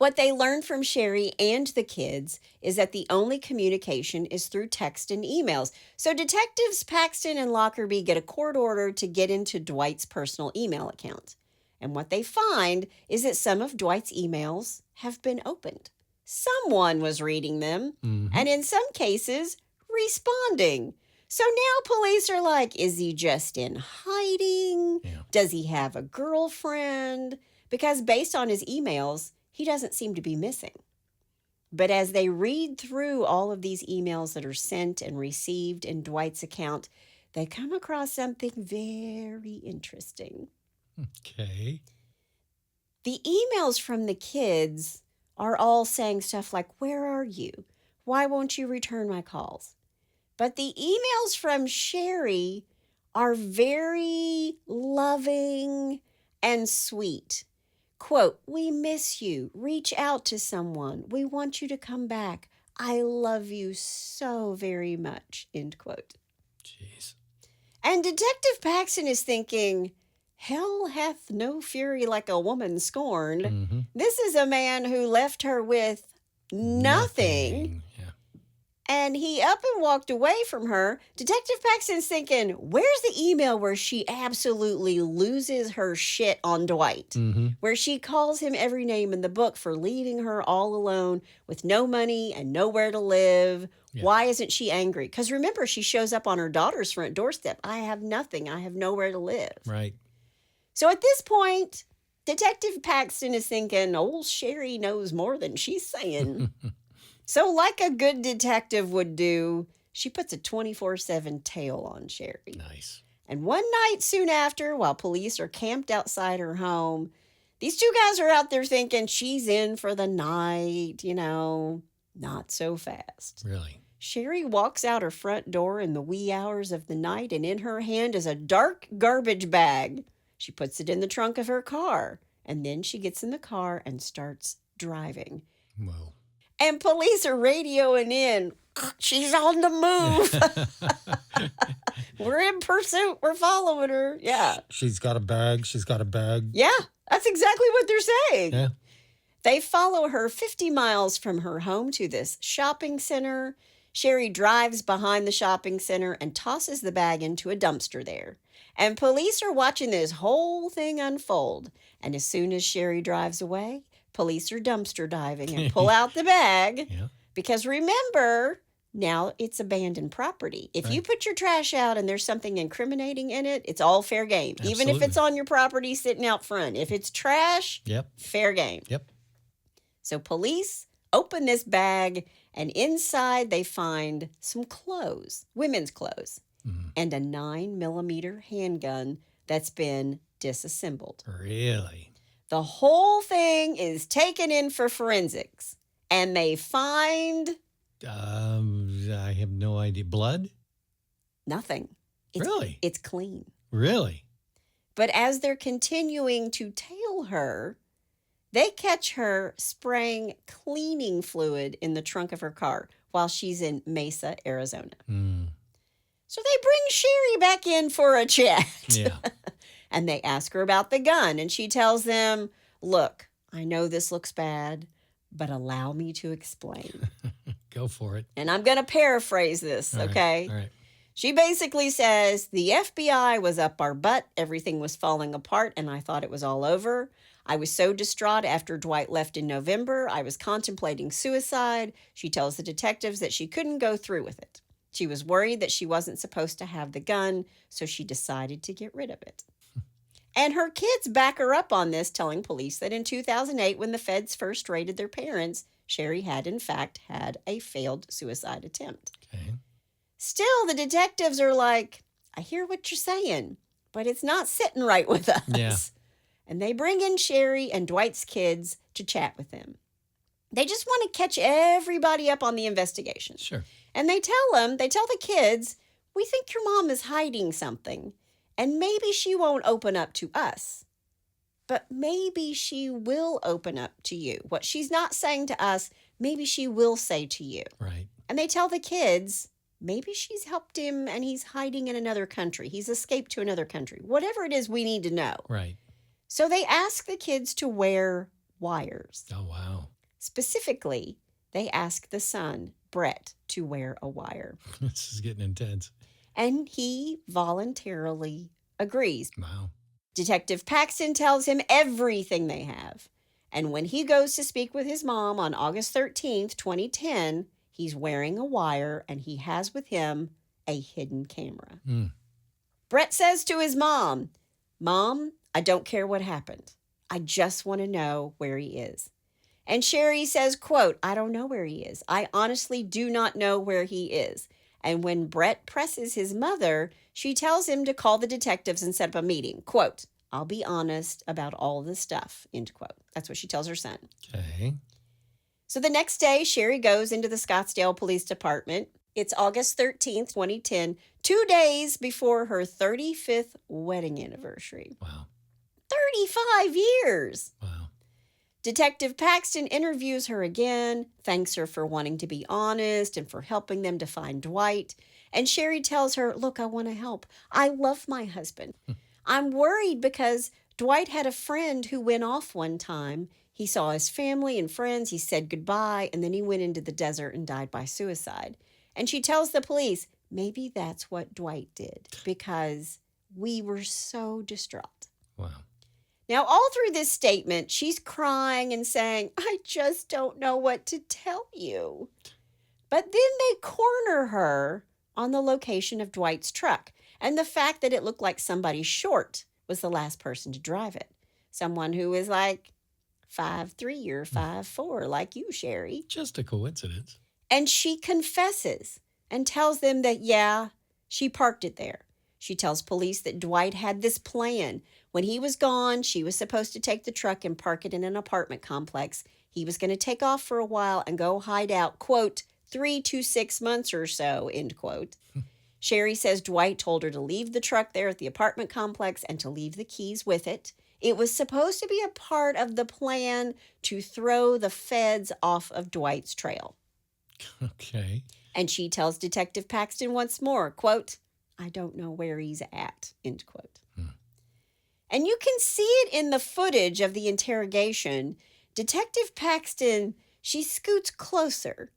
What they learn from Shari and the kids is that the only communication is through text and emails. So detectives Paxton and Lockerbie get a court order to get into Dwight's personal email account. And what they find is that some of Dwight's emails have been opened. Someone was reading them, and in some cases, responding. So now police are like, is he just in hiding? Yeah. Does he have a girlfriend? Because based on his emails, he doesn't seem to be missing. But as they read through all of these emails that are sent and received in Dwight's account, they come across something very interesting. Okay. The emails from the kids are all saying stuff like, where are you? Why won't you return my calls? But the emails from Shari are very loving and sweet. Quote, we miss you. Reach out to someone. We want you to come back. I love you so very much. End quote. Jeez. And Detective Paxton is thinking, hell hath no fury like a woman scorned. This is a man who left her with nothing. Yeah. And he up and walked away from her. Detective Paxton's thinking, where's the email where she absolutely loses her shit on Dwight? Where she calls him every name in the book for leaving her all alone with no money and nowhere to live. Yeah. Why isn't she angry? Because remember, she shows up on her daughter's front doorstep. I have nothing. I have nowhere to live. Right. So at this point, Detective Paxton is thinking, old Shari knows more than she's saying. So like a good detective would do, she puts a 24/7 tail on Shari. Nice. And one night soon after, while police are camped outside her home, these two guys are out there thinking she's in for the night, not so fast. Really? Shari walks out her front door in the wee hours of the night, and in her hand is a dark garbage bag. She puts it in the trunk of her car, and then she gets in the car and starts driving. Whoa. And police are radioing in, she's on the move. We're in pursuit. We're following her. Yeah. She's got a bag. She's got a bag. Yeah, that's exactly what they're saying. Yeah. They follow her 50 miles from her home to this shopping center. Shari drives behind the shopping center and tosses the bag into a dumpster there. And police are watching this whole thing unfold. And as soon as Shari drives away, police are dumpster diving and pull out the bag. Yeah. Because remember, now it's abandoned property. If you put your trash out and there's something incriminating in it, it's all fair game. Absolutely. Even if it's on your property sitting out front. If it's trash, fair game. Yep. So police open this bag, and inside they find some clothes, women's clothes, and a 9mm handgun that's been disassembled. Really? The whole thing is taken in for forensics, and they find I have no idea. Blood? nothing. Really? It's clean. Really? But as they're continuing to tail her, they catch her spraying cleaning fluid in the trunk of her car while she's in Mesa, Arizona. So they bring Shari back in for a chat. Yeah. And they ask her about the gun, and she tells them, look, I know this looks bad, but allow me to explain. Go for it. And I'm going to paraphrase this, okay? All right. She basically says, the FBI was up our butt, everything was falling apart, and I thought it was all over. I was so distraught after Dwight left in November, I was contemplating suicide. She tells the detectives that she couldn't go through with it. She was worried that she wasn't supposed to have the gun, so she decided to get rid of it. And her kids back her up on this, telling police that in 2008, when the feds first raided their parents, Shari had, in fact, had a failed suicide attempt. Okay. Still, the detectives are like, I hear what you're saying, but it's not sitting right with us. Yeah. And they bring in Shari and Dwight's kids to chat with them. They just want to catch everybody up on the investigation. Sure. And they tell the kids, we think your mom is hiding something, and maybe she won't open up to us, but maybe she will open up to you. What she's not saying to us, maybe she will say to you. Right. And they tell the kids, maybe she's helped him and he's hiding in another country. He's escaped to another country. Whatever it is, we need to know. Right. So they ask the kids to wear wires. Oh, wow. Specifically, they ask the son, Brett, to wear a wire. This is getting intense. And he voluntarily agrees. Wow. Detective Paxton tells him everything they have. And when he goes to speak with his mom on August 13th, 2010, he's wearing a wire and he has with him a hidden camera. Brett says to his mom, Mom, I don't care what happened. I just want to know where he is. And Shari says, quote, I don't know where he is. I honestly do not know where he is. And when Brett presses his mother, she tells him to call the detectives and set up a meeting. Quote, I'll be honest about all this stuff, end quote. That's what she tells her son. Okay. So the next day, Shari goes into the Scottsdale Police Department. It's August 13th, 2010, 2 days before her 35th wedding anniversary. Wow. 35 years. Wow. Detective Paxton interviews her again, thanks her for wanting to be honest and for helping them to find Dwight. And Shari tells her, look, I want to help. I love my husband. I'm worried because Dwight had a friend who went off one time. He saw his family and friends. He said goodbye, and then he went into the desert and died by suicide. And she tells the police, maybe that's what Dwight did because we were so distraught. Wow. Now, all through this statement, she's crying and saying, I just don't know what to tell you. But then they corner her on the location of Dwight's truck and the fact that it looked like somebody short was the last person to drive it. Someone who is like 5'3" or 5'4", like you, Shari. Just a coincidence. And she confesses and tells them that, yeah, she parked it there. She tells police that Dwight had this plan. When he was gone, she was supposed to take the truck and park it in an apartment complex. He was going to take off for a while and go hide out, quote, 3 to 6 months or so, end quote. Shari says Dwight told her to leave the truck there at the apartment complex and to leave the keys with it. It was supposed to be a part of the plan to throw the feds off of Dwight's trail. Okay. And she tells Detective Paxton once more, quote, I don't know where he's at, end quote. And you can see it in the footage of the interrogation. Detective Paxton, she scoots closer.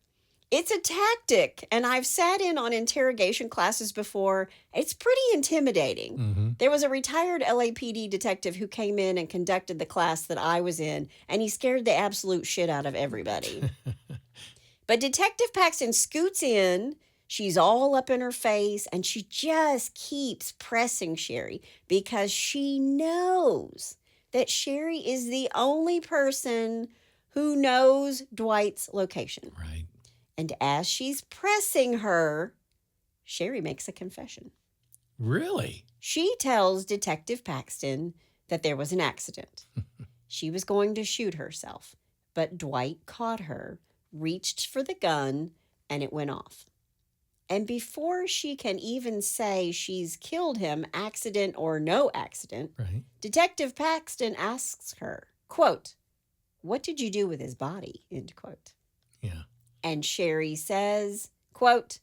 It's a tactic, and I've sat in on interrogation classes before. It's pretty intimidating. There was a retired LAPD detective who came in and conducted the class that I was in, and he scared the absolute shit out of everybody. But Detective Paxton scoots in. She's all up in her face, and she just keeps pressing Shari because she knows that Shari is the only person who knows Dwight's location. Right. And as she's pressing her, Shari makes a confession. Really? She tells Detective Paxton that there was an accident. She was going to shoot herself, but Dwight caught her, reached for the gun, and it went off. And before she can even say she's killed him, accident or no accident, Right. Detective Paxton asks her, quote, what did you do with his body, end quote. Yeah. And Shari says, quote,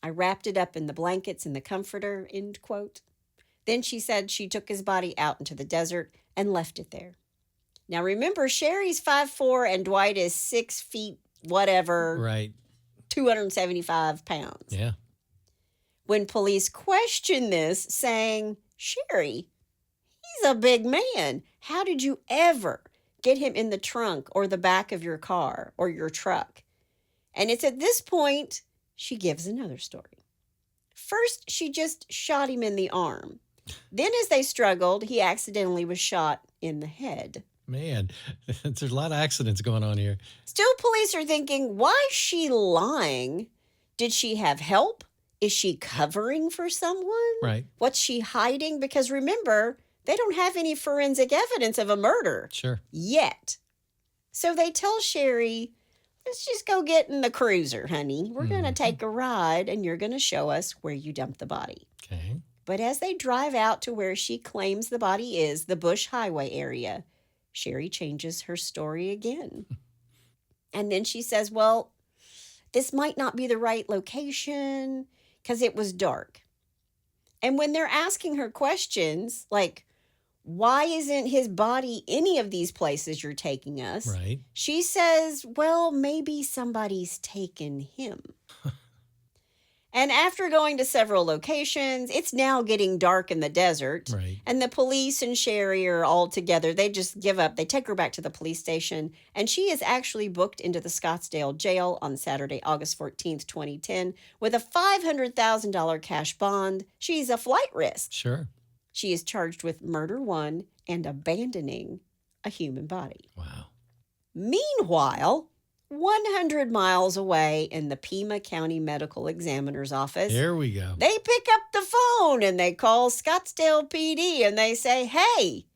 I wrapped it up in the blankets and the comforter, end quote. Then she said she took his body out into the desert and left it there. Now remember, Shari's 5'4" and Dwight is 6 feet, whatever. Right. 275 pounds. Yeah. When police question this, saying, Shari, he's a big man. How did you ever get him in the trunk or the back of your car or your truck? And it's at this point she gives another story. First, she just shot him in the arm. Then as they struggled, he accidentally was shot in the head. Man, there's a lot of accidents going on here. Still, police are thinking, why is she lying? Did she have help? Is she covering for someone? Right. What's she hiding? Because remember, they don't have any forensic evidence of a murder Sure. yet. So they tell Shari, let's just go get in the cruiser, honey. We're going to take a ride and you're going to show us where you dumped the body. Okay. But as they drive out to where she claims the body is, the Bush Highway area, Shari changes her story again. And then she says, well, this might not be the right location because it was dark. And when they're asking her questions, like, Why isn't his body any of these places you're taking us? Right. She says, well, maybe somebody's taken him. And after going to several locations, it's now getting dark in the desert. Right. And the police and Shari are all together. They just give up. They take her back to the police station. And she is actually booked into the Scottsdale jail on Saturday, August 14th, 2010, with a $500,000 cash bond. She's a flight risk. Sure. She is charged with murder one and abandoning a human body. Wow. Meanwhile, 100 miles away in the Pima County Medical Examiner's office, There we go. they pick up the phone and they call Scottsdale PD and they say, hey,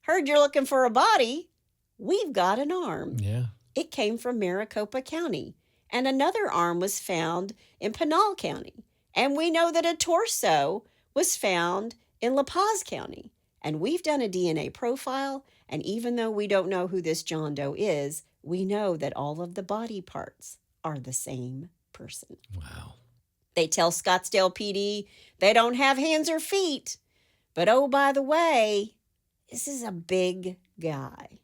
heard you're looking for a body. We've got an arm. Yeah. It came from Maricopa County. And another arm was found in Pinal County. And we know that a torso was found in La Paz County. And we've done a DNA profile. And even though we don't know who this John Doe is, we know that all of the body parts are the same person. Wow. They tell Scottsdale PD they don't have hands or feet. But oh, by the way, this is a big guy.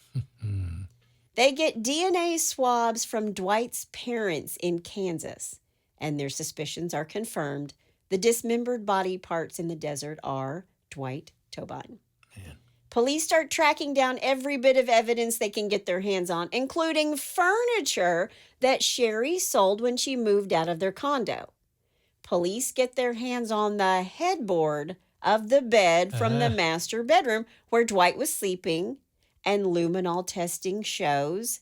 They get DNA swabs from Dwight's parents in Kansas, and their suspicions are confirmed. The dismembered body parts in the desert are Dwight Tobyne. Man. Police start tracking down every bit of evidence they can get their hands on, including furniture that Shari sold when she moved out of their condo. Police get their hands on the headboard of the bed from the master bedroom where Dwight was sleeping, and luminol testing shows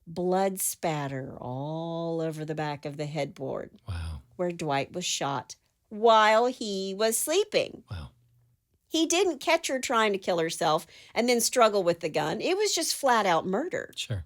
blood spatter all over the back of the headboard Wow. where Dwight was shot while he was sleeping. Wow. He didn't catch her trying to kill herself and then struggle with the gun. It was just flat out murder. Sure.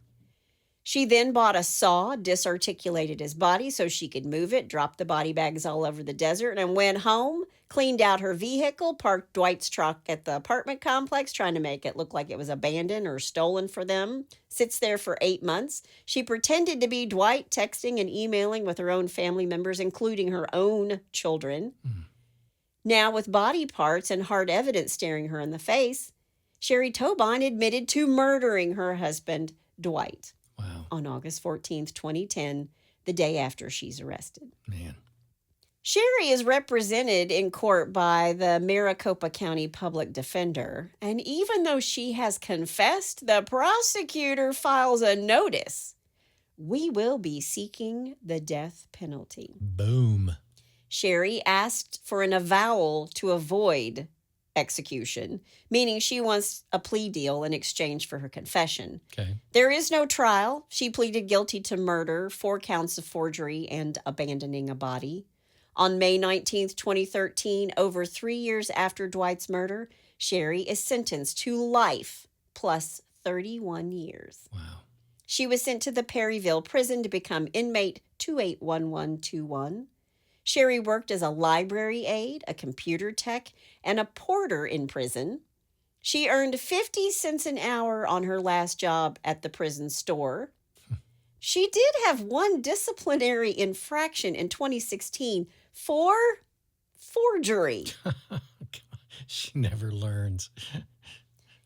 She then bought a saw, disarticulated his body so she could move it, dropped the body bags all over the desert, and went home, cleaned out her vehicle, parked Dwight's truck at the apartment complex, trying to make it look like it was abandoned or stolen for them. Sits there for 8 months. She pretended to be Dwight, texting and emailing with her own family members, including her own children. Now, with body parts and hard evidence staring her in the face, Shari Tobyne admitted to murdering her husband, Dwight. Wow. On August 14th, 2010, the day after she's arrested. Man. Shari is represented in court by the Maricopa County Public Defender, and even though she has confessed, the prosecutor files a notice. We will be seeking the death penalty. Boom. Shari asked for an avowal to avoid execution, meaning she wants a plea deal in exchange for her confession. Okay. There is no trial. She pleaded guilty to murder, 4 counts of forgery, and abandoning a body. On May 19th, 2013, over 3 years after Dwight's murder, Shari is sentenced to life plus 31 years. Wow. She was sent to the Perryville prison to become inmate 281121. Shari worked as a library aide, a computer tech, and a porter in prison. She earned 50 cents an hour on her last job at the prison store. She did have one disciplinary infraction in 2016 for forgery. She never learns.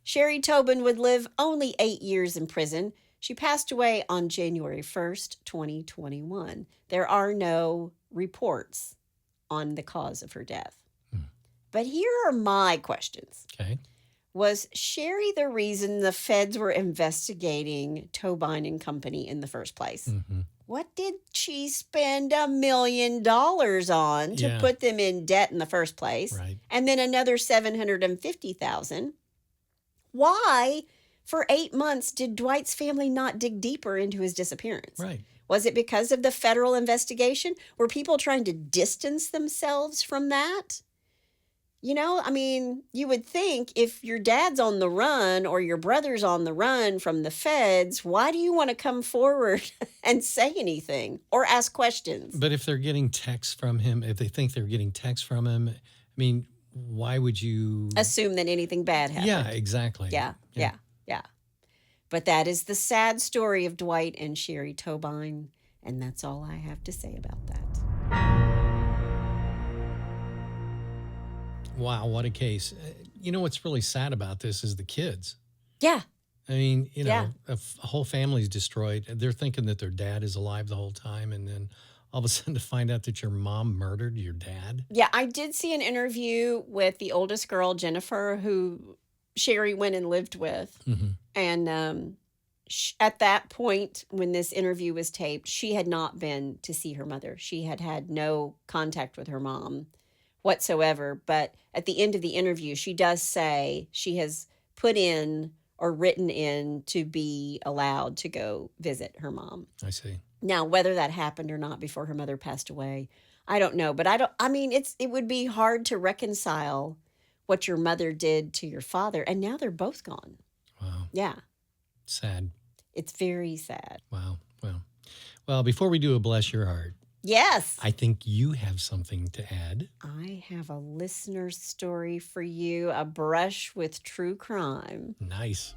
Shari Tobyne would live only 8 years in prison. She passed away on January 1st, 2021. There are no reports on the cause of her death. But here are my questions. Okay. Was Shari the reason the feds were investigating Tobyn and Company in the first place? Mm-hmm. What did she spend $1 million on to Yeah. put them in debt in the first place? Right. And then another $750,000. Why, for 8 months, did Dwight's family not dig deeper into his disappearance? Right. Was it because of the federal investigation? Were people trying to distance themselves from that? You know, I mean, you would think if your dad's on the run or your brother's on the run from the feds, why do you want to come forward and say anything or ask questions? But if they're getting texts from him, if they think they're getting texts from him, I mean, why would you Assume that anything bad happened. Yeah, exactly. Yeah. But that is the sad story of Dwight and Shari Tobyne, and that's all I have to say about that. Wow, what a case. you know what's really sad about this is the kids. Yeah. I mean, you know, Yeah. a whole family's destroyed. They're thinking that their dad is alive the whole time, and then all of a sudden to find out that your mom murdered your dad. Yeah, I did see an interview with the oldest girl, Jennifer, who Shari went and lived with. Mm-hmm. And at that point, when this interview was taped, she had not been to see her mother. She had had no contact with her mom whatsoever. But at the end of the interview, she does say she has put in or written in to be allowed to go visit her mom. I see. Now, whether that happened or not before her mother passed away, I don't know. But I mean, it would be hard to reconcile what your mother did to your father. And now they're both gone. Wow. Yeah. Sad. It's very sad. Wow. Well, before we do a bless your heart, Yes. I think you have something to add. I have a listener story for you, a brush with true crime. Nice.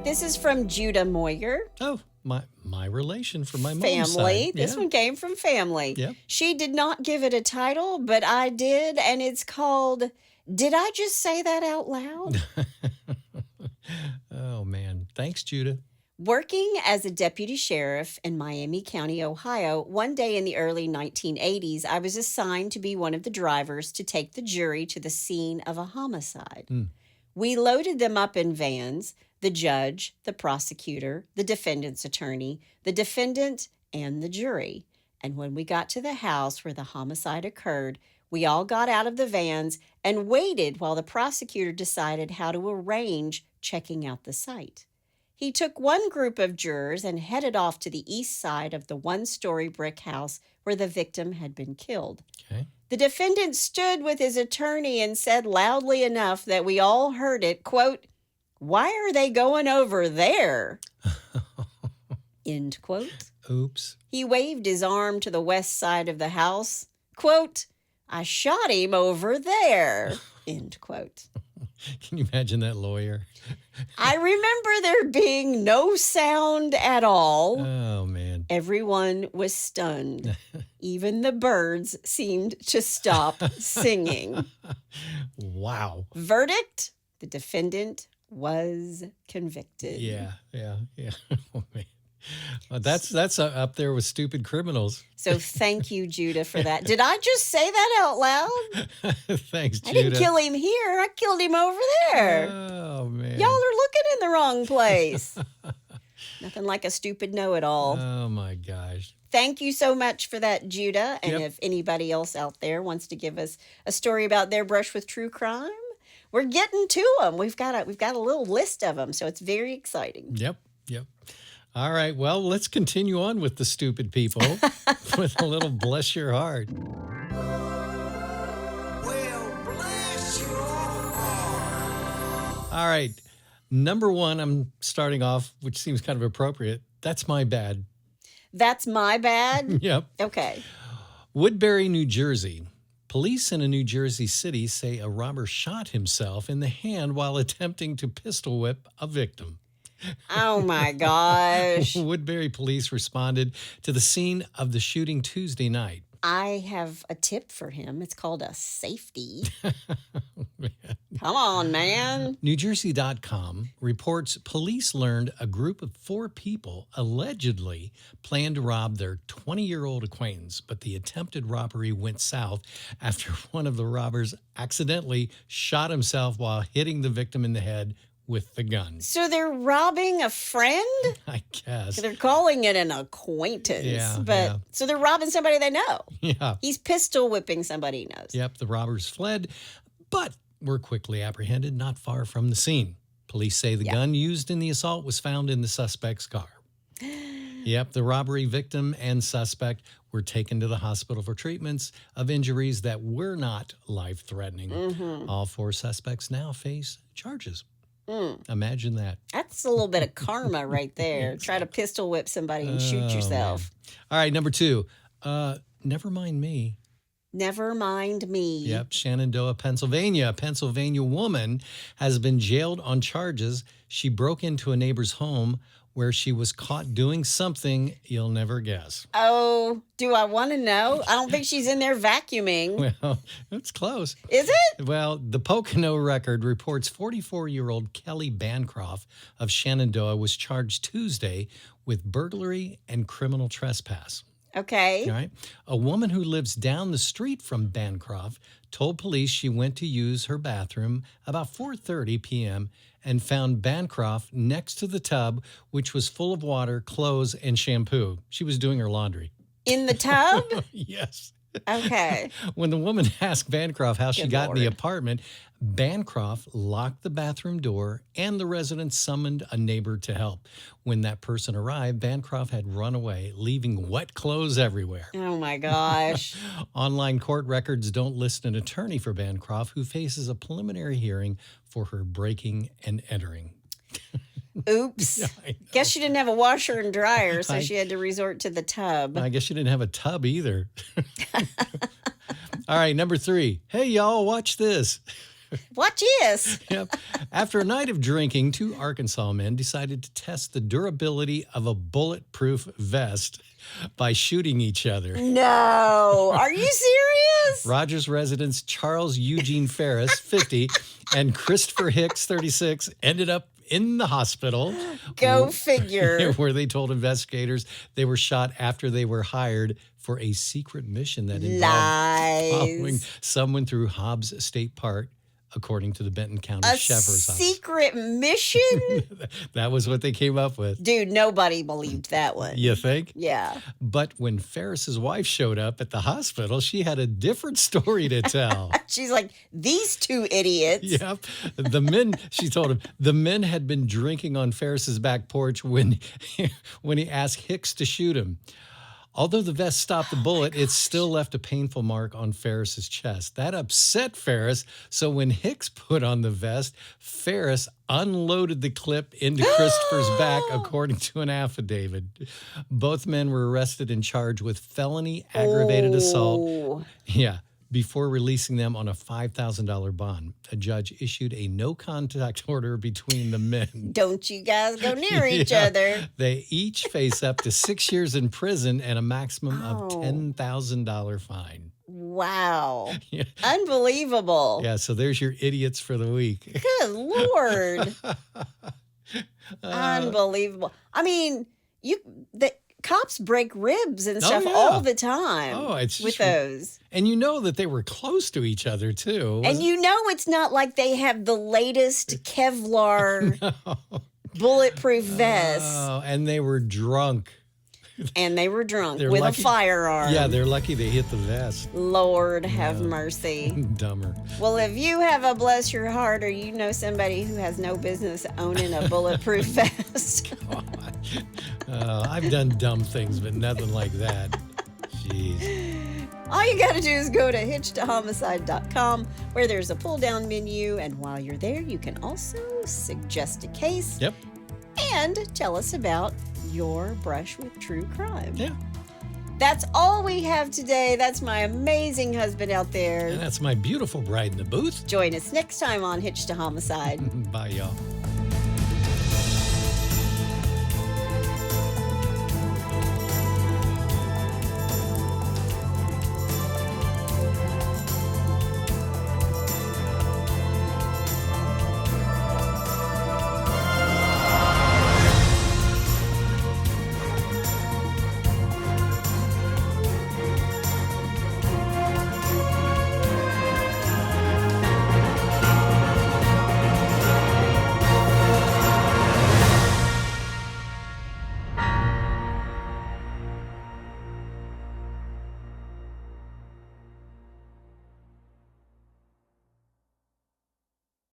This is from Judah Moyer. Oh, my relation from my mom's Family. side. This one came from family. Yep. She did not give it a title, but I did, and it's called Did I Just Say That Out Loud? Oh, man. Thanks, Judah. Working as a deputy sheriff in Miami County, Ohio, one day in the early 1980s, I was assigned to be one of the drivers to take the jury to the scene of a homicide. We loaded them up in vans, the judge, the prosecutor, the defendant's attorney, the defendant, and the jury. And when we got to the house where the homicide occurred, we all got out of the vans and waited while the prosecutor decided how to arrange checking out the site. He took one group of jurors and headed off to the east side of the one-story brick house where the victim had been killed. Okay. The defendant stood with his attorney and said loudly enough that we all heard it, quote, "Why are they going over there?" End quote. Oops. He waved his arm to the west side of the house. Quote, "I shot him over there." End quote. Can you imagine that lawyer? I remember there being no sound at all. Oh, man. Everyone was stunned. Even the birds seemed to stop singing. Wow. Verdict: the defendant was convicted. Yeah. Oh, man. Well, that's up there with stupid criminals. So thank you, Judah, for that. Did I just say that out loud? Thanks, I Judah. didn't kill him here. I killed him over there. Oh, man. Y'all are looking in the wrong place. Nothing like a stupid know-it-all. Oh, my gosh. Thank you so much for that, Judah. And Yep. if anybody else out there wants to give us a story about their brush with true crime, we're getting to them. We've got a little list of them, so it's very exciting. Yep. All right. Well, let's continue on with the stupid people with a little bless your heart. Well, bless your heart. All right. Number one, I'm starting off, which seems kind of appropriate. That's my bad. That's my bad? Yep. Okay. Woodbury, New Jersey. Police in a New Jersey city say a robber shot himself in the hand while attempting to pistol whip a victim. Oh, my gosh. Woodbury police responded to the scene of the shooting Tuesday night. I have a tip for him. It's called a safety. Come on, man. NewJersey.com reports police learned a group of 4 people allegedly planned to rob their 20-year-old acquaintance, but the attempted robbery went south after one of the robbers accidentally shot himself while hitting the victim in the head with the gun. So they're robbing a friend? I guess. They're calling it an acquaintance. Yeah, but yeah. So they're robbing somebody they know. Yeah. He's pistol whipping somebody he knows. Yep, the robbers fled, but were quickly apprehended not far from the scene. Police say the gun used in the assault was found in the suspect's car. Yep, the robbery victim and suspect were taken to the hospital for treatments of injuries that were not life-threatening. Mm-hmm. All 4 suspects now face charges. Imagine that. That's a little bit of karma right there. Try to pistol whip somebody and shoot Oh, yourself. man. All right, number 2. Never mind me. Never mind me. Yep, Shenandoah, Pennsylvania. A Pennsylvania woman has been jailed on charges. She broke into a neighbor's home where she was caught doing something you'll never guess. Oh, do I want to know? I don't think she's in there vacuuming. Well, it's close. Is it? Well, the Pocono Record reports 44-year-old Kelly Bancroft of Shenandoah was charged Tuesday with burglary and criminal trespass. Okay. All right. A woman who lives down the street from Bancroft told police she went to use her bathroom about 4:30 p.m. and found Bancroft next to the tub, which was full of water, clothes, and shampoo. She was doing her laundry. In the tub? Yes. Okay. When the woman asked Bancroft how she Good got in the Lord. apartment, Bancroft locked the bathroom door and the residents summoned a neighbor to help. When that person arrived, Bancroft had run away, leaving wet clothes everywhere. Oh my gosh. Online court records don't list an attorney for Bancroft, who faces a preliminary hearing for her breaking and entering. Oops. Yeah, I know. Guess she didn't have a washer and dryer, so I- she had to resort to the tub. I guess she didn't have a tub either. All right, number 3. Hey, y'all, watch this. Watch this. Yep. After a night of drinking, 2 Arkansas men decided to test the durability of a bulletproof vest by shooting each other. No. Are you serious? Rogers residents Charles Eugene Ferris, 50, and Christopher Hicks, 36, ended up in the hospital. Go figure. Where they told investigators they were shot after they were hired for a secret mission that involved following Lies. someone through Hobbs State Park, according to the Benton County A Sheriff's Office. secret mission? That was what they came up with. Dude, nobody believed that one. You think? Yeah. But when Ferris's wife showed up at the hospital, she had a different story to tell. She's like, these 2 idiots. Yep. The men, she told him, the men had been drinking on Ferris's back porch when he asked Hicks to shoot him. Although the vest stopped the bullet, it still left a painful mark on Ferris's chest. That upset Ferris, so when Hicks put on the vest, Ferris unloaded the clip into Christopher's back, according to an affidavit. Both men were arrested and charged with felony aggravated assault. Oh. Yeah. Before releasing them on a $5,000 bond, a judge issued a no-contact order between the men. Don't you guys go near each Yeah. other. They each face up to 6 years in prison and a maximum of Oh. $10,000 fine. Wow. Yeah. Unbelievable. Yeah, so there's your idiots for the week. Good Lord. Unbelievable. I mean, the cops break ribs and stuff yeah. all the time Oh, it's with just- those. And you know that they were close to each other, too. And you know it's not like they have the latest Kevlar bulletproof vests. Oh, and they were drunk. And they were drunk They're with lucky- a firearm. Yeah, they're lucky they hit the vest. Lord have mercy. Dumber. Well, if you have a bless your heart or you know somebody who has no business owning a bulletproof vest, I've done dumb things, but nothing like that. Jeez. all you got to do is go to hitchedhomicide.com where there's a pull down menu. And while you're there, you can also suggest a case Yep. and tell us about your brush with true crime. Yeah. That's all we have today. That's my amazing husband out there. And that's my beautiful bride in the booth. Join us next time on Hitched to Homicide. Bye, y'all.